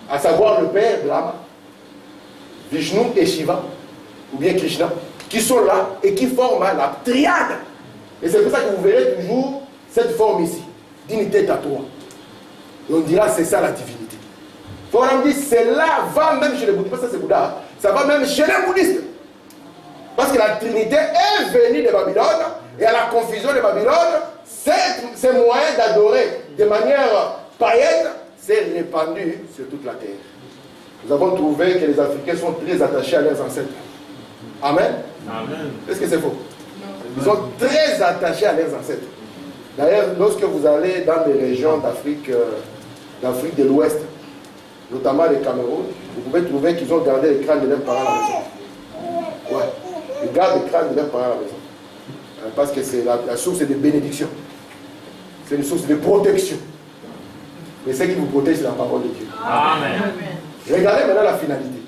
À savoir le Père, Brahma, Vishnu et Shiva, ou bien Krishna, qui sont là et qui forment la triade. Et c'est pour ça que vous verrez toujours cette forme ici, d'unité à 3. Et on dira c'est ça la divinité. Il faut dire cela va même chez les bouddhistes, parce que c'est Bouddha, ça va même chez les bouddhistes. Parce que la Trinité est venue de Babylone, et à la confusion de Babylone, ces moyens d'adorer de manière païenne s'est répandu sur toute la terre. Nous avons trouvé que les Africains sont très attachés à leurs ancêtres. Amen. Amen. Est-ce que c'est faux? Ils sont très attachés à leurs ancêtres. D'ailleurs, lorsque vous allez dans des régions d'Afrique de l'Ouest, notamment le Cameroun, vous pouvez trouver qu'ils ont gardé les crânes de leurs parents à la maison. Ouais. Ils gardent les crânes de leurs parents à la maison. Parce que c'est la source de bénédiction. C'est une source de protection. Mais ce qui vous protège, c'est la parole de Dieu. Amen. Regardez maintenant la finalité.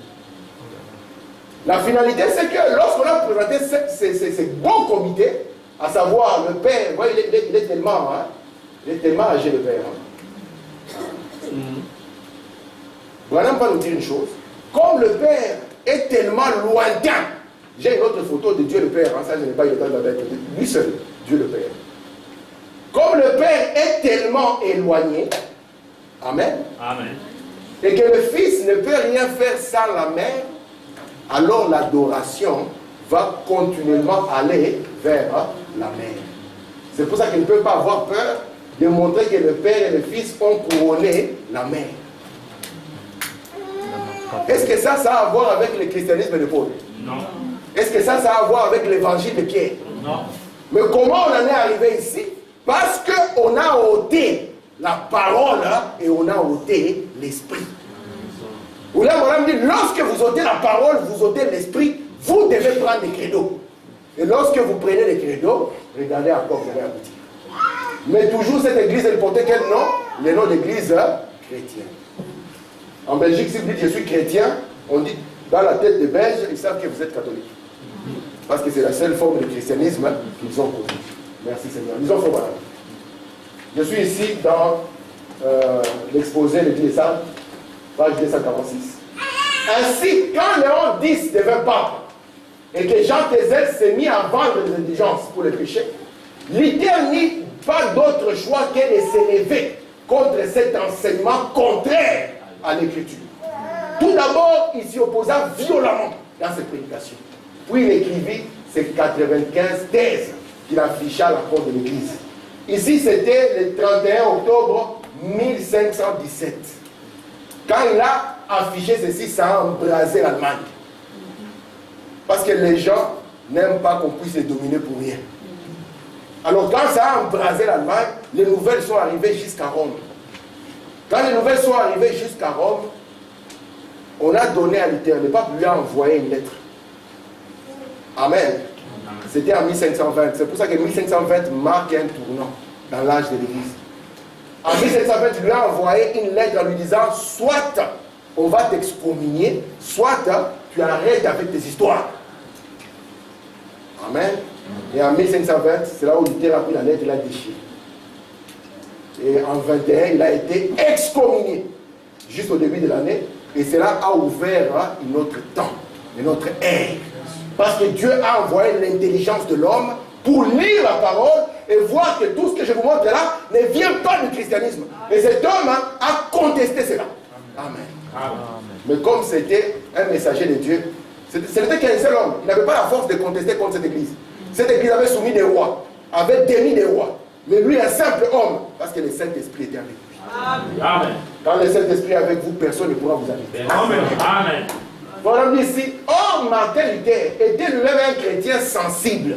La finalité, c'est que lorsqu'on a présenté ces bons comités, à savoir le Père, voyez, il est tellement âgé, le Père. Branham va nous dire une chose. Comme le Père est tellement lointain, j'ai une autre photo de Dieu le Père, ça je n'ai pas eu le temps de la mettre, lui seul, Dieu le Père. Comme le Père est tellement éloigné, Amen. Amen. Et que le Fils ne peut rien faire sans la Mère, alors l'adoration va continuellement aller vers la Mère. C'est pour ça qu'il ne peut pas avoir peur de montrer que le Père et le Fils ont couronné la Mère. Est-ce que ça a à voir avec le christianisme de Paul? Non. Est-ce que ça a à voir avec l'évangile de Pierre? Non. Mais comment on en est arrivé ici? Parce qu'on a ôté la parole et on a ôté l'esprit. Ou là, on dit, lorsque vous ôtez la parole, vous ôtez l'esprit, vous devez prendre des credos. Et lorsque vous prenez les credos, regardez à quoi vous allez aboutir. Mais toujours cette église, elle portait quel nom? Le nom d'église chrétienne. En Belgique, si vous dites je suis chrétien, on dit dans la tête des Belges, ils savent que vous êtes catholique. Parce que c'est la seule forme de christianisme qu'ils ont connue. Merci Seigneur. Ils ont fait voilà. Je suis ici dans l'exposé de Dieu Saint, page 246. Ainsi, quand Léon X devint pape et que Jean Tézel s'est mis à vendre les indulgences pour les péchés, l'Éternel n'eut pas d'autre choix que de s'élever contre cet enseignement contraire à l'écriture. Tout d'abord, il s'y opposa violemment dans ses prédications. Puis il écrivit ses 95 thèses qu'il afficha à la porte de l'église. Ici, c'était le 31 octobre 1517. Quand il a affiché ceci, ça a embrasé l'Allemagne. Parce que les gens n'aiment pas qu'on puisse les dominer pour rien. Alors quand ça a embrasé l'Allemagne, les nouvelles sont arrivées jusqu'à Rome. Quand les nouvelles sont arrivées jusqu'à Rome, on a donné à Luther, le pape lui a envoyé une lettre. Amen. C'était en 1520. C'est pour ça que 1520 marque un tournant dans l'âge de l'Église. En 1720, il lui a envoyé une lettre en lui disant, soit on va t'excommunier, soit tu arrêtes avec tes histoires. Amen. Et en 1520, c'est là où Luther a pris la lettre et l'a déchirée. Et en 21, il a été excommunié, juste au début de l'année. Et cela a ouvert une autre temps, une autre ère. Parce que Dieu a envoyé l'intelligence de l'homme pour lire la parole et voir que tout ce que je vous montre là ne vient pas du christianisme. Et cet homme a contesté cela. Amen. Amen. Mais comme c'était un messager de Dieu, ce n'était qu'un seul homme. Il n'avait pas la force de contester contre cette église. Cette église avait soumis des rois, avait démis des rois. Mais lui, un simple homme, parce que le Saint-Esprit était avec lui. Amen. Quand le Saint-Esprit est avec vous, personne ne pourra vous arrêter. Amen. Amen. Voilà ici, or Martin Luther était lui-même un chrétien sensible.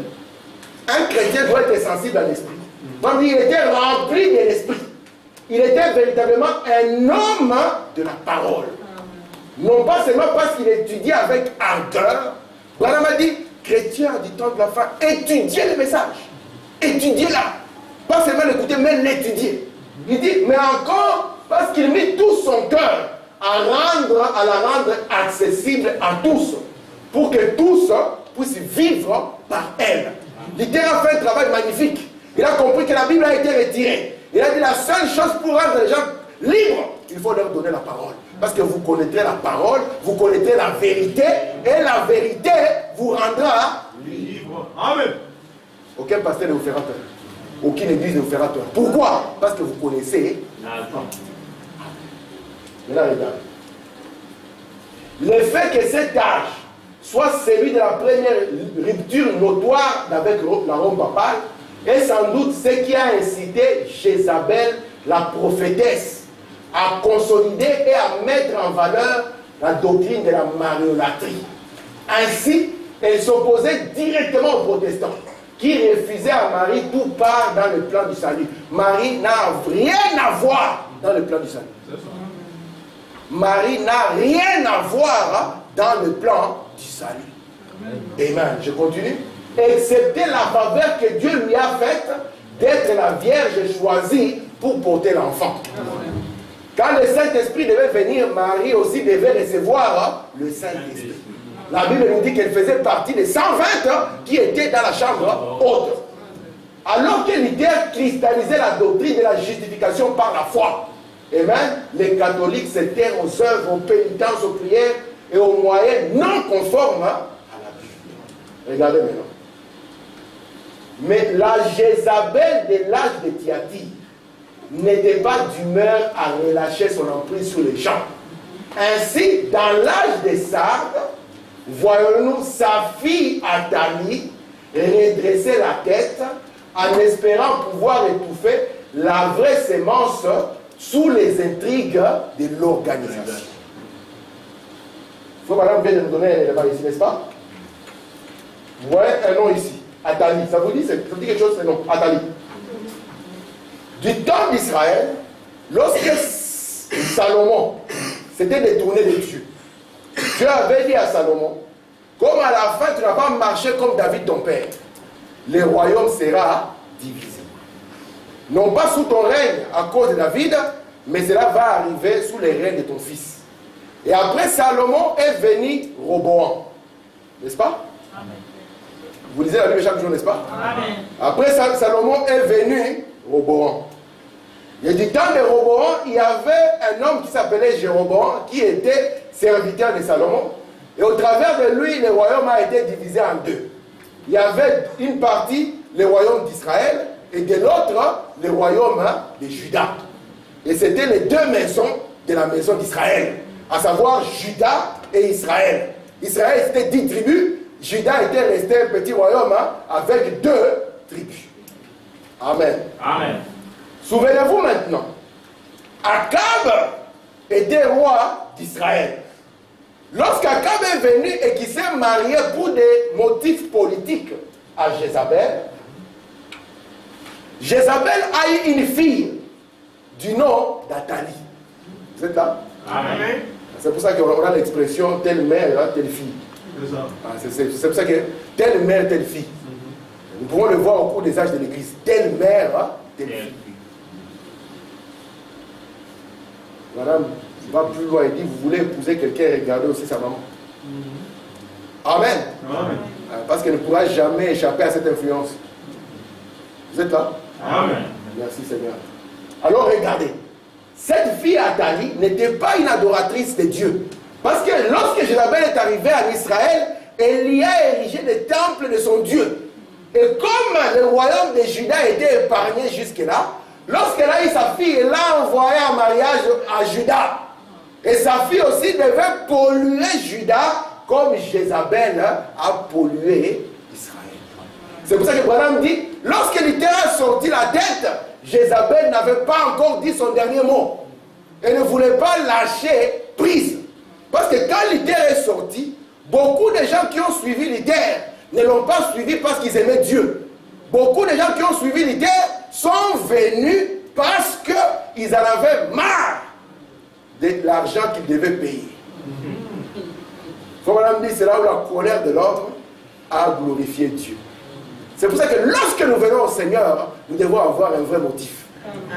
Un chrétien doit être sensible à l'esprit. Donc il était rempli de l'esprit. Il était véritablement un homme de la parole. Non pas seulement parce qu'il étudiait avec ardeur. Branham a dit, chrétien du temps de la fin, étudiez le message. Étudiez-la. Pas seulement l'écouter, mais l'étudier. Il dit, mais encore, parce qu'il mit tout son cœur à la rendre accessible à tous, pour que tous puissent vivre par elle. Luther a fait un travail magnifique. Il a compris que la Bible a été retirée. Il a dit la seule chose pour rendre les gens libres, il faut leur donner la parole. Parce que vous connaîtrez la parole, vous connaîtrez la vérité, et la vérité vous rendra libre. Amen. Aucun pasteur ne vous fera peur. Aucune église ne vous fera peur. Pourquoi? Parce que vous connaissez la parole. Maintenant, regarde. Le fait que cet âge soit celui de la première rupture notoire avec la Rome papale est sans doute ce qui a incité Jézabel, la prophétesse, à consolider et à mettre en valeur la doctrine de la mariolâtrie. Ainsi, elle s'opposait directement aux protestants, qui refusaient à Marie tout part dans le plan du salut. Marie n'a rien à voir dans le plan du salut. Marie n'a rien à voir dans le plan du salut. Amen. Je continue. Excepté la faveur que Dieu lui a faite d'être la Vierge choisie pour porter l'enfant. Quand le Saint-Esprit devait venir, Marie aussi devait recevoir le Saint-Esprit. La Bible nous dit qu'elle faisait partie des 120 qui étaient dans la chambre haute. Alors que Luther cristallisait la doctrine de la justification par la foi, amen, les catholiques s'étaient aux œuvres, aux pénitences, aux prières et aux moyens non conformes à la Bible. Regardez maintenant. Mais la Jézabel de l'âge de Thyatire n'était pas d'humeur à relâcher son emprise sur les gens. Ainsi, dans l'âge des Sardes, voyons-nous sa fille Athalie redresser la tête en espérant pouvoir étouffer la vraie sémence sous les intrigues de l'organisation. Il faut madame vient de nous donner un élément ici, n'est-ce pas? Vous voyez un nom ici, Athalie. Ça vous dit quelque chose, ce nom, Athalie? Du temps d'Israël, lorsque Salomon s'était détourné de Dieu, Dieu avait dit à Salomon, comme à la fin tu n'as pas marché comme David ton père, le royaume sera divisé. Non pas sous ton règne à cause de David, mais cela va arriver sous les règnes de ton fils. Et après Salomon est venu Roboam. N'est-ce pas? Amen. Vous lisez la Bible chaque jour, n'est-ce pas? Amen. Après Salomon est venu Roboam. Et du temps de Roboam, il y avait un homme qui s'appelait Jéroboam, qui était serviteur de Salomon. Et au travers de lui, le royaume a été divisé en deux. Il y avait une partie, le royaume d'Israël, et de l'autre, le royaume de Juda. Et c'était les deux maisons de la maison d'Israël, à savoir Juda et Israël. Israël c'était 10 tribus, Juda était resté un petit royaume avec 2 tribus. Amen. Amen. Souvenez-vous maintenant, Akab était roi d'Israël. Lorsqu'Akab est venu et qu'il s'est marié pour des motifs politiques à Jézabel, Jézabel a eu une fille du nom d'Athalie. Vous êtes là? Amen. C'est pour ça qu'on a l'expression telle mère, telle fille. C'est pour ça que telle mère, telle fille. Nous pouvons le voir au cours des âges de l'Église. Telle mère, telle fille. Madame, va plus loin et dit, vous voulez épouser quelqu'un et regarder aussi sa maman. Amen. Amen. Parce qu'elle ne pourra jamais échapper à cette influence. Vous êtes là? Amen. Merci Seigneur. Alors regardez, cette fille Athalie n'était pas une adoratrice de Dieu. Parce que lorsque Jézabel est arrivée en Israël, elle y a érigé des temples de son Dieu. Et comme le royaume de Juda était épargné jusque-là, lorsqu'elle a eu sa fille, elle l'a envoyée en mariage à Juda. Et sa fille aussi devait polluer Juda comme Jézabel a pollué Israël. C'est pour ça que Branham dit, lorsque Luther a sorti la tête, Jézabel n'avait pas encore dit son dernier mot. Elle ne voulait pas lâcher prise. Parce que quand Luther est sorti, beaucoup de gens qui ont suivi Luther ne l'ont pas suivi parce qu'ils aimaient Dieu. Beaucoup de gens qui ont suivi Luther sont venus parce qu'ils en avaient marre de l'argent qu'ils devaient payer. Comme on dit, c'est là où la colère de l'homme a glorifié Dieu. C'est pour ça que lorsque nous venons au Seigneur, nous devons avoir un vrai motif.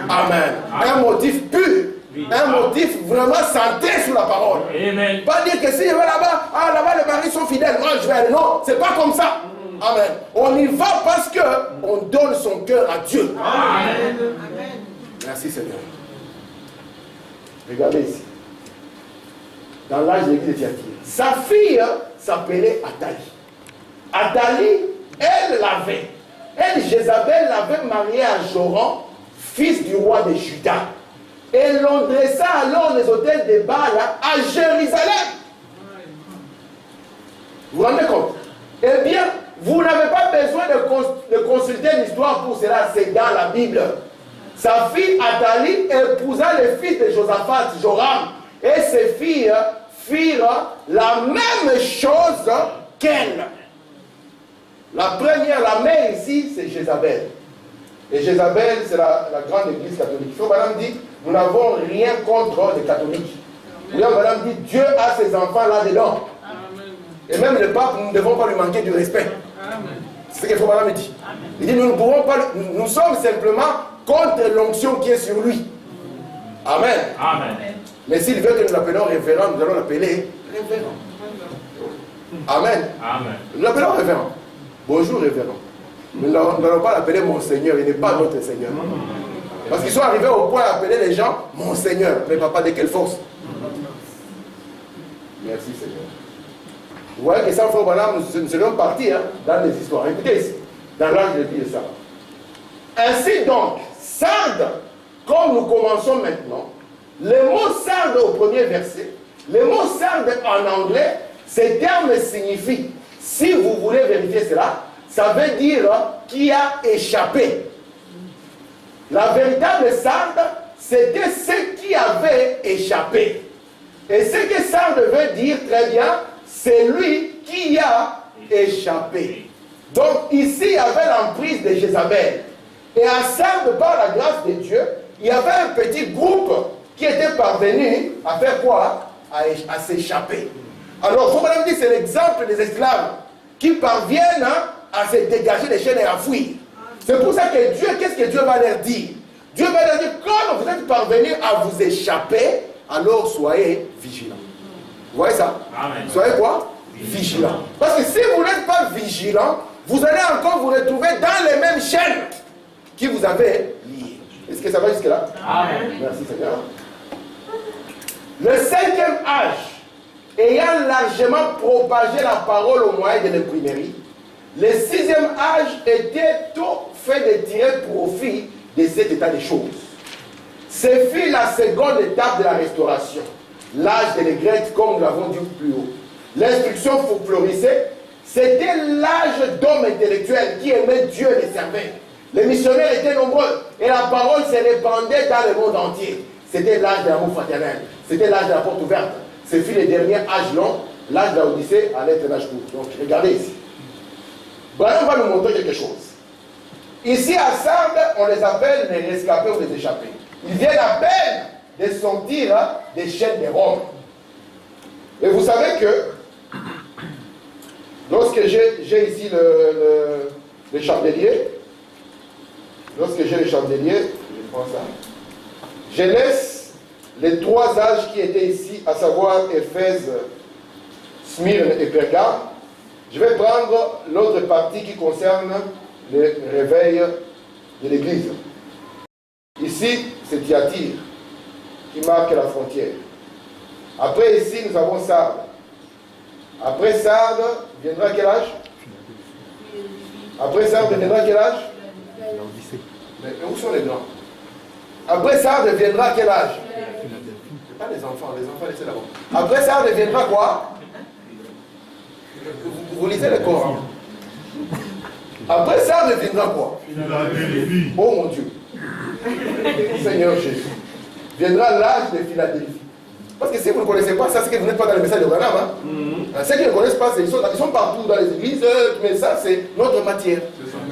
Amen. Un motif pur. Un motif vraiment centré sur la parole. Amen. Pas dire que si je vais là-bas, là-bas les maris sont fidèles, moi je vais aller. Non, c'est pas comme ça. Amen. On y va parce qu'on donne son cœur à Dieu. Amen. Merci Seigneur. Regardez ici. Dans l'âge de l'église de Thyatire. Sa fille s'appelait Athalie. Athalie, elle l'avait. Elle, Jézabel, l'avait mariée à Joram, fils du roi de Juda. Et l'on dressa alors les hôtels de Baal à Jérusalem. Vous vous rendez compte? Eh bien, vous n'avez pas besoin de consulter l'histoire pour cela, c'est dans la Bible. Sa fille Athalie épousa le fils de Josaphat, Joram, et ses filles firent la même chose qu'elle. La première, la mère ici, c'est Jézabel. Et Jézabel, c'est la grande église catholique. Il faut Madame dit, nous n'avons rien contre les catholiques. Madame dit, Dieu a ses enfants là-dedans. Et même le pape, nous ne devons pas lui manquer du respect. C'est ce qu'il faut Madame dit. Il dit, nous ne pouvons pas, nous sommes simplement contre l'onction qui est sur lui. Amen. Amen. Mais s'il veut que nous l'appelions révérend, nous allons l'appeler révérend. Amen. Amen. Nous l'appelons révérend. Bonjour révérend. Nous n'allons pas l'appeler mon Seigneur, il n'est pas notre Seigneur. Parce qu'ils sont arrivés au point d'appeler les gens mon Seigneur. Mais papa, de quelle force? Merci Seigneur. Vous voyez que ça, nous serons partis dans les histoires. Écoutez ici, dans l'âge de vie de ça. Ainsi donc, sarde, comme nous commençons maintenant, le mot sarde au premier verset, le mot sarde en anglais, ces termes signifient, si vous voulez vérifier cela, ça veut dire qui a échappé. La véritable sarde, c'était ce qui avait échappé. Et ce que sarde veut dire très bien, c'est lui qui a échappé. Donc ici, il y avait l'emprise de Jézabel. Et à Sarde, par la grâce de Dieu, il y avait un petit groupe qui était parvenu à faire quoi? À s'échapper. Alors, il faut même dire, c'est l'exemple des esclaves qui parviennent à se dégager des chaînes et à fuir. C'est pour ça que Dieu, qu'est-ce que Dieu va leur dire? Dieu va leur dire, comme vous êtes parvenus à vous échapper, alors soyez vigilants. Vous voyez ça? Amen. Soyez quoi? Vigilants. Parce que si vous n'êtes pas vigilants, vous allez encore vous retrouver dans les mêmes chaînes qui vous avaient liés. Est-ce que ça va jusque-là? Amen. Merci Seigneur. Le 5e âge, ayant largement propagé la parole au moyen de l'imprimerie, le 6e âge était tout fait de tirer profit de cet état des choses. Ce Ce fut la seconde étape de la restauration. L'âge de l'aigrette, comme nous l'avons dit plus haut. L'instruction florissait. C'était l'âge d'hommes intellectuels qui aimaient Dieu et les servaient. Les missionnaires étaient nombreux et la parole se répandait dans le monde entier. C'était l'âge de l'amour fraternel. C'était l'âge de la porte ouverte. Ce fut le dernier âge long. L'âge de l'Odyssée allait être un âge court. Donc regardez ici. Branham va nous montrer quelque chose. Ici à Sardes, on les appelle les rescapés ou les échappés. Ils viennent à peine de sortir des chaînes de Rome. Et vous savez que lorsque j'ai ici le chandelier, je prends ça, je laisse les trois âges qui étaient ici, à savoir Éphèse, Smyrne et Pergame. Je vais prendre l'autre partie qui concerne le réveil de l'Église. Ici, c'est Thyatire qui marque la frontière. Après, ici, nous avons Sardes. Après Sardes, viendra quel âge? Après Sardes, viendra quel âge? Mais où sont les blancs? Après Sardes, viendra quel âge? C'est pas les enfants laissez là-bas. Après Sardes, viendra quoi? Vous lisez le Coran. Après Sardes, viendra quoi? Oh mon Dieu. Seigneur Jésus. Viendra l'âge de Philadelphie. Parce que si vous ne connaissez pas ça, c'est que vous n'êtes pas dans le message de Branham. Hein? Ceux qui ne connaissent pas, ils sont partout dans les églises, mais ça, c'est notre matière.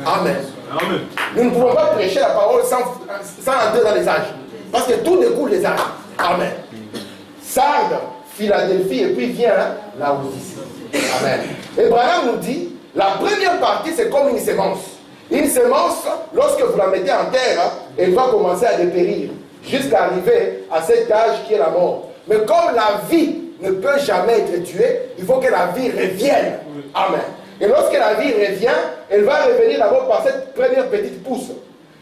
Amen. Amen. Nous ne pouvons pas prêcher la parole sans entrer dans les âges. Parce que tout découle des âges. Amen. Sardes, Philadelphie, et puis vient la Odyssée. Amen. Et Branham nous dit, la première partie, c'est comme une sémence. Une sémence, lorsque vous la mettez en terre, elle va commencer à dépérir, jusqu'à arriver à cet âge qui est la mort. Mais comme la vie ne peut jamais être tuée, il faut que la vie revienne. Amen. Et lorsque la vie revient, elle va revenir d'abord par cette première petite pousse.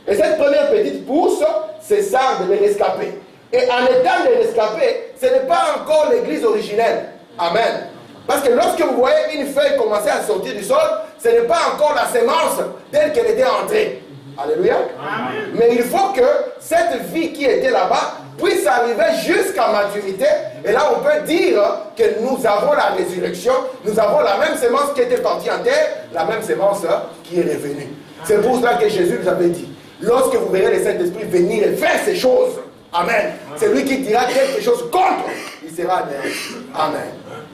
Et cette première petite pousse, c'est ça de les rescapés. Et en étant des rescapés, ce n'est pas encore l'église originelle. Amen. Parce que lorsque vous voyez une feuille commencer à sortir du sol, ce n'est pas encore la sémence telle qu'elle était entrée. Alléluia. Amen. Mais il faut que cette vie qui était là-bas puisse arriver jusqu'à maturité. Et là, on peut dire que nous avons la résurrection, nous avons la même sémence qui était partie en terre, la même sémence qui est revenue. C'est pour cela que Jésus nous avait dit, lorsque vous verrez le Saint-Esprit venir et faire ces choses, Amen, c'est lui qui dira quelque chose contre, il sera anéanti. Amen.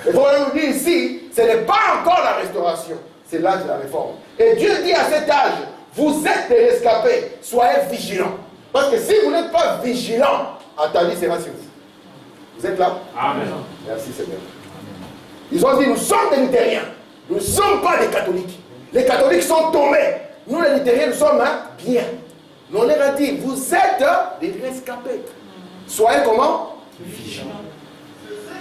Et pour nous dire ici, ce n'est pas encore la restauration, c'est l'âge de la réforme. Et Dieu dit à cet âge, vous êtes des rescapés, soyez vigilants. Parce que si vous n'êtes pas vigilants, attendez, sera sur vous. Vous êtes là? Amen. Merci Seigneur. Ils ont dit, nous sommes des luthériens. Nous ne sommes pas des catholiques. Les catholiques sont tombés. Nous les luthériens, nous sommes bien. Mais on leur a dit, vous êtes des rescapés. Soyez comment? Vigilants.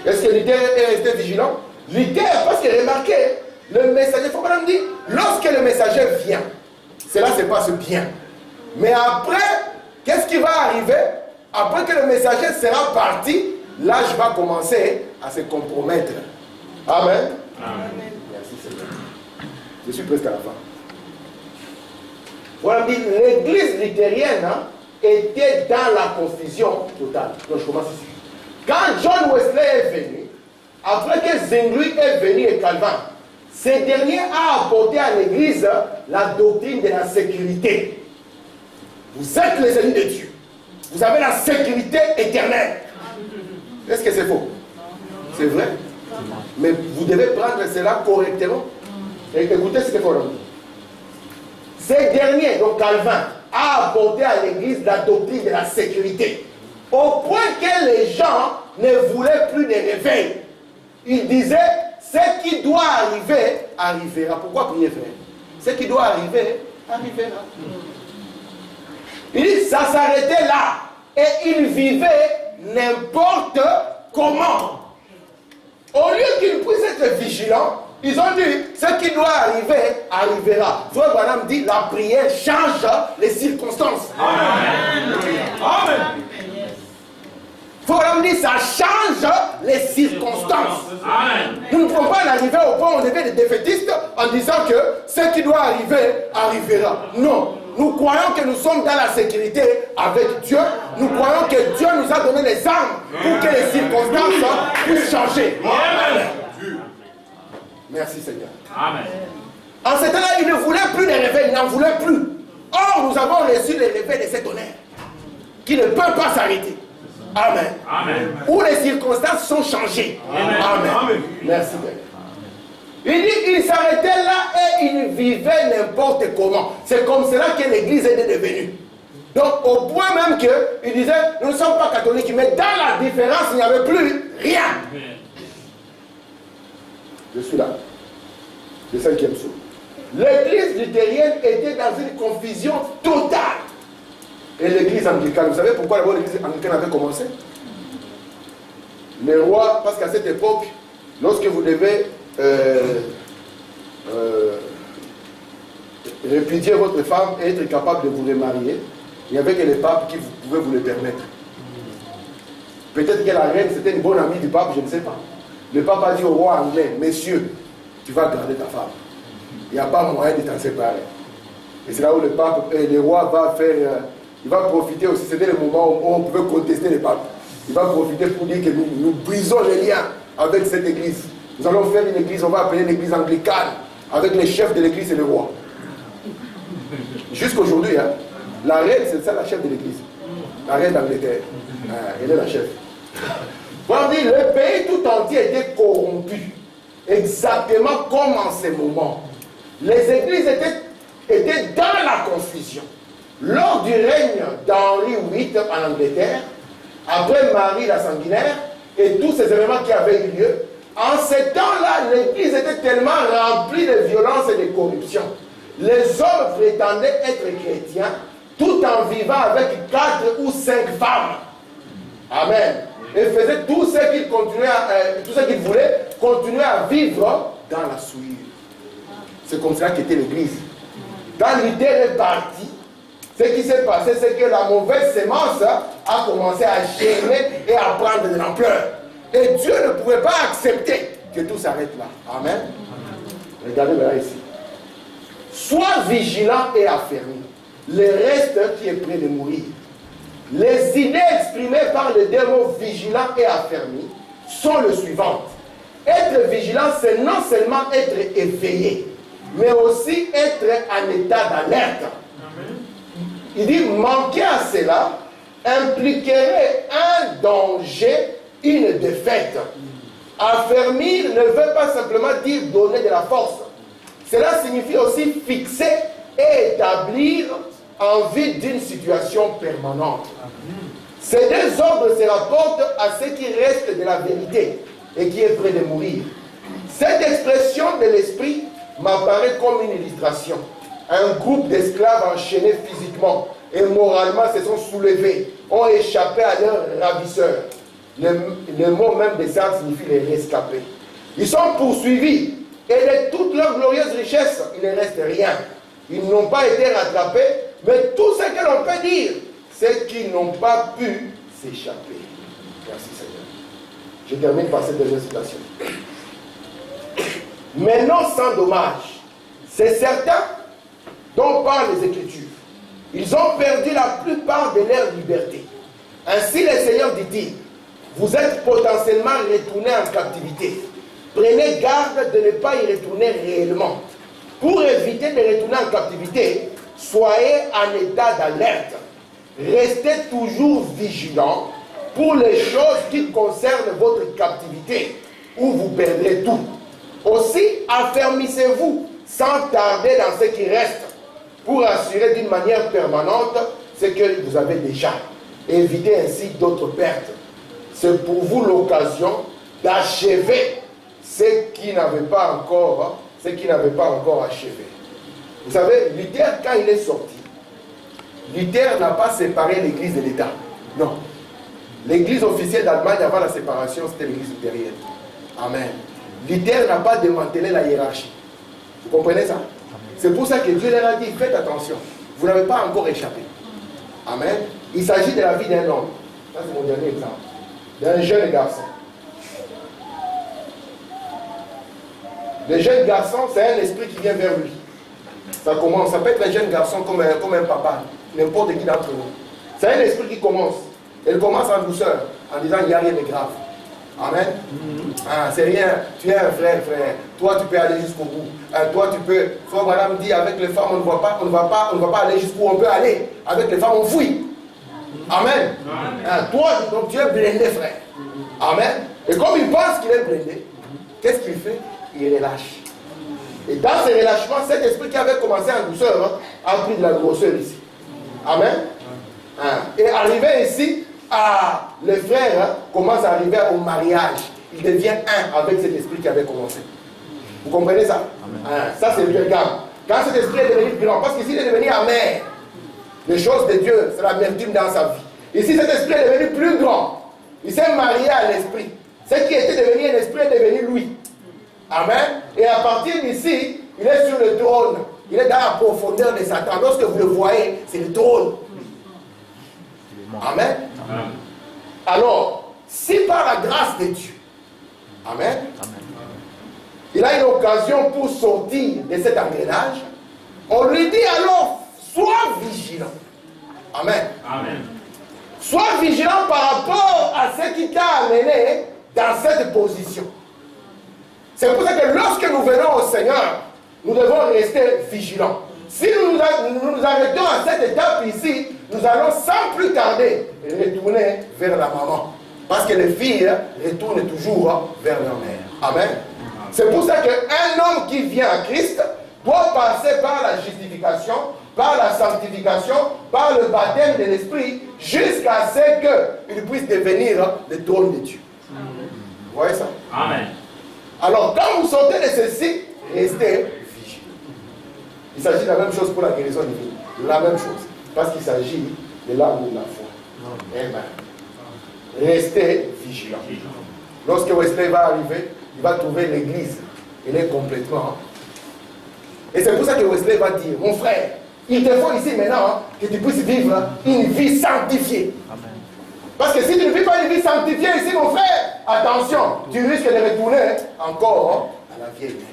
Est-ce que Luther est resté vigilant? Luther, parce que remarquez, le messager, il faut pas nous dire, lorsque le messager vient, cela se passe bien. Mais après, qu'est-ce qui va arriver? Après que le messager sera parti, l'âge va commencer à se compromettre. Amen. Amen. Merci Seigneur. Je suis presque à la fin. Voilà, l'église luthérienne était dans la confusion totale. Donc je commence ici. Quand John Wesley est venu, après que Zwingli est venu et Calvin, ces derniers ont apporté à l'église la doctrine de la sécurité. Vous êtes les ennemis de Dieu. Vous avez la sécurité éternelle. Est-ce que c'est faux? C'est vrai. Mais vous devez prendre cela correctement. Et écoutez ce qu'il faut dire. Ces derniers, donc Calvin, a apporté à l'église la doctrine de la sécurité. Au point que les gens ne voulaient plus de réveil. Ils disaient, ce qui doit arriver, arrivera. Pourquoi prier, frère? Ce qui doit arriver, arrivera. Il dit, ça s'arrêtait là. Et ils vivaient n'importe comment. Au lieu qu'ils puissent être vigilants, ils ont dit, ce qui doit arriver, arrivera. Frère Branham dit, la prière change les circonstances. Amen. Amen. Frère Branham dit, ça change les circonstances. Amen. Nous ne pouvons pas en arriver au point où on devient des défaitistes en disant que ce qui doit arriver, arrivera. Non. Nous croyons que nous sommes dans la sécurité avec Dieu. Nous croyons que Dieu nous a donné les armes pour que les circonstances puissent changer. Amen. Merci Seigneur. Amen. En ce temps-là, il ne voulait plus les réveils, il n'en voulait plus. Or, nous avons reçu les réveils de cet honneur qui ne peut pas s'arrêter. Amen. Amen. Où les circonstances sont changées. Amen. Amen. Merci Seigneur. Il dit qu'il s'arrêtait là et il vivait n'importe comment. C'est comme cela que l'église est devenue. Donc au point même qu'il disait, nous ne sommes pas catholiques, mais dans la différence, il n'y avait plus rien. Je suis là. Le 5e saut. L'église luthérienne était dans une confusion totale. Et l'église anglicane, vous savez pourquoi d'abord l'église anglicane avait commencé? Les rois, parce qu'à cette époque, lorsque vous devez répudier votre femme et être capable de vous remarier, il n'y avait que les papes qui pouvaient vous le permettre. Peut-être que la reine, c'était une bonne amie du pape, je ne sais pas. Le pape a dit au roi anglais, messieurs, tu vas garder ta femme. Il n'y a pas moyen de t'en séparer. Et c'est là où le pape et le roi va faire, il va profiter aussi, c'était le moment où on pouvait contester les papes. Il va profiter pour dire que nous brisons les liens avec cette église. Nous allons faire une église, on va appeler l'église anglicane, avec les chefs de l'église et le roi. Jusqu'aujourd'hui, hein, la reine, c'est ça la chef de l'église. La reine d'Angleterre. Elle est la chef. Voilà, le pays tout entier était corrompu. Exactement comme en ce moment. Les églises étaient dans la confusion. Lors du règne d'Henri VIII en Angleterre, après Marie la sanguinaire, et tous ces événements qui avaient eu lieu, en ce temps-là, l'église était tellement remplie de violence et de corruption. Les hommes prétendaient être chrétiens, tout en vivant avec 4 ou 5 femmes. Amen. Et faisaient tout ce qu'ils voulaient, continuer à vivre dans la souillure. C'est comme ça qu'était l'église. Quand Luther est parti, ce qui s'est passé, c'est que la mauvaise sémence a commencé à germer et à prendre de l'ampleur. Et Dieu ne pouvait pas accepter que tout s'arrête là. Amen. Regardez là ici. Sois vigilant et affermi. Le reste qui est près de mourir. Les idées exprimées par le démon vigilant et affermi sont les suivantes. Être vigilant, c'est non seulement être éveillé, mais aussi être en état d'alerte. Il dit, manquer à cela impliquerait un danger, une défaite. Affermir ne veut pas simplement dire donner de la force. Cela signifie aussi fixer et établir en vue d'une situation permanente. Ces deux ordres se rapportent à ce qui reste de la vérité et qui est près de mourir. Cette expression de l'esprit m'apparaît comme une illustration. Un groupe d'esclaves enchaînés physiquement et moralement se sont soulevés, ont échappé à leurs ravisseurs. Le mot même des saints signifie les rescapés. Ils sont poursuivis et de toute leur glorieuse richesse, il ne reste rien. Ils n'ont pas été rattrapés, mais tout ce que l'on peut dire, c'est qu'ils n'ont pas pu s'échapper. Merci Seigneur. Je termine par cette deuxième citation. Mais non sans dommage. C'est certain dont parlent les Écritures. Ils ont perdu la plupart de leur liberté. Ainsi le Seigneur dit-il, vous êtes potentiellement retournés en captivité. Prenez garde de ne pas y retourner réellement. Pour éviter de retourner en captivité, soyez en état d'alerte. Restez toujours vigilants pour les choses qui concernent votre captivité, où vous perdrez tout. Aussi, affermissez-vous sans tarder dans ce qui reste, pour assurer d'une manière permanente ce que vous avez déjà. Évitez ainsi d'autres pertes. C'est pour vous l'occasion d'achever ce qui n'avait pas encore achevé. Vous savez, Luther, quand il est sorti, Luther n'a pas séparé l'église de l'État. Non. L'église officielle d'Allemagne avant la séparation, c'était l'église luthérienne. Amen. Luther n'a pas démantelé la hiérarchie. Vous comprenez ça? C'est pour ça que Dieu leur a dit, faites attention. Vous n'avez pas encore échappé. Amen. Il s'agit de la vie d'un homme. Ça, c'est mon dernier exemple. D'un jeune garçon. Le jeune garçon, c'est un esprit qui vient vers lui. Ça commence, ça peut être un jeune garçon comme un papa, n'importe qui d'entre nous. C'est un esprit qui commence. Elle commence en douceur, en disant il n'y a rien de grave. Amen. Ah, c'est rien, tu es un frère. Toi, tu peux aller jusqu'au bout. Toi, tu peux. Frère Madame dit avec les femmes, on ne va pas aller jusqu'où on peut aller. Avec les femmes, on fouille. Amen. Ah, toi, donc tu es blindé, frère. Amen. Et comme il pense qu'il est blindé, qu'est-ce qu'il fait? Il relâche. Et dans ce relâchement, cet esprit qui avait commencé en douceur a pris de la grosseur ici. Amen. Et arrivé ici, le frère commence à arriver au mariage. Il devient un avec cet esprit qui avait commencé. Vous comprenez ça? Ça, c'est le gamme. Quand cet esprit est devenu grand, parce qu'ici, il est devenu amer. Les choses de Dieu, c'est l'amertume dans sa vie. Ici, cet esprit est devenu plus grand. Il s'est marié à l'esprit. Ce qui était devenu un esprit est devenu lui. Amen. Et à partir d'ici, il est sur le trône. Il est dans la profondeur de Satan. Lorsque vous le voyez, c'est le trône. Amen. Alors, si par la grâce de Dieu, amen, il a une occasion pour sortir de cet engrenage, on lui dit alors, sois vigilant. Amen. Sois vigilant par rapport à ce qui t'a amené dans cette position. C'est pour ça que lorsque nous venons au Seigneur, nous devons rester vigilants. Si nous nous arrêtons à cette étape ici, nous allons sans plus tarder retourner vers la maman. Parce que les filles retournent toujours vers leur mère. Amen. C'est pour ça qu'un homme qui vient à Christ doit passer par la justification, par la sanctification, par le baptême de l'Esprit, jusqu'à ce qu'il puisse devenir le trône de Dieu. Vous voyez ça? Amen. Alors, quand vous sortez de ceci, restez vigilants. Il s'agit de la même chose pour la guérison divine. La même chose. Parce qu'il s'agit de l'amour de la foi. Amen. Restez vigilants. Lorsque Wesley va arriver, il va trouver l'église. Elle est complètement. Et c'est pour ça que Wesley va dire, mon frère, il te faut ici maintenant que tu puisses vivre une vie sanctifiée. Amen. Parce que si tu ne vis pas une vie sanctifiée ici, mon frère, attention, tu risques de retourner encore à la vieille mère.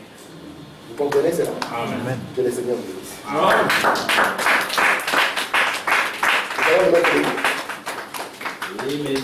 Vous comprenez cela? Amen. Que le Seigneur vous bénisse. Amen. Nous allons le mettre. Amen.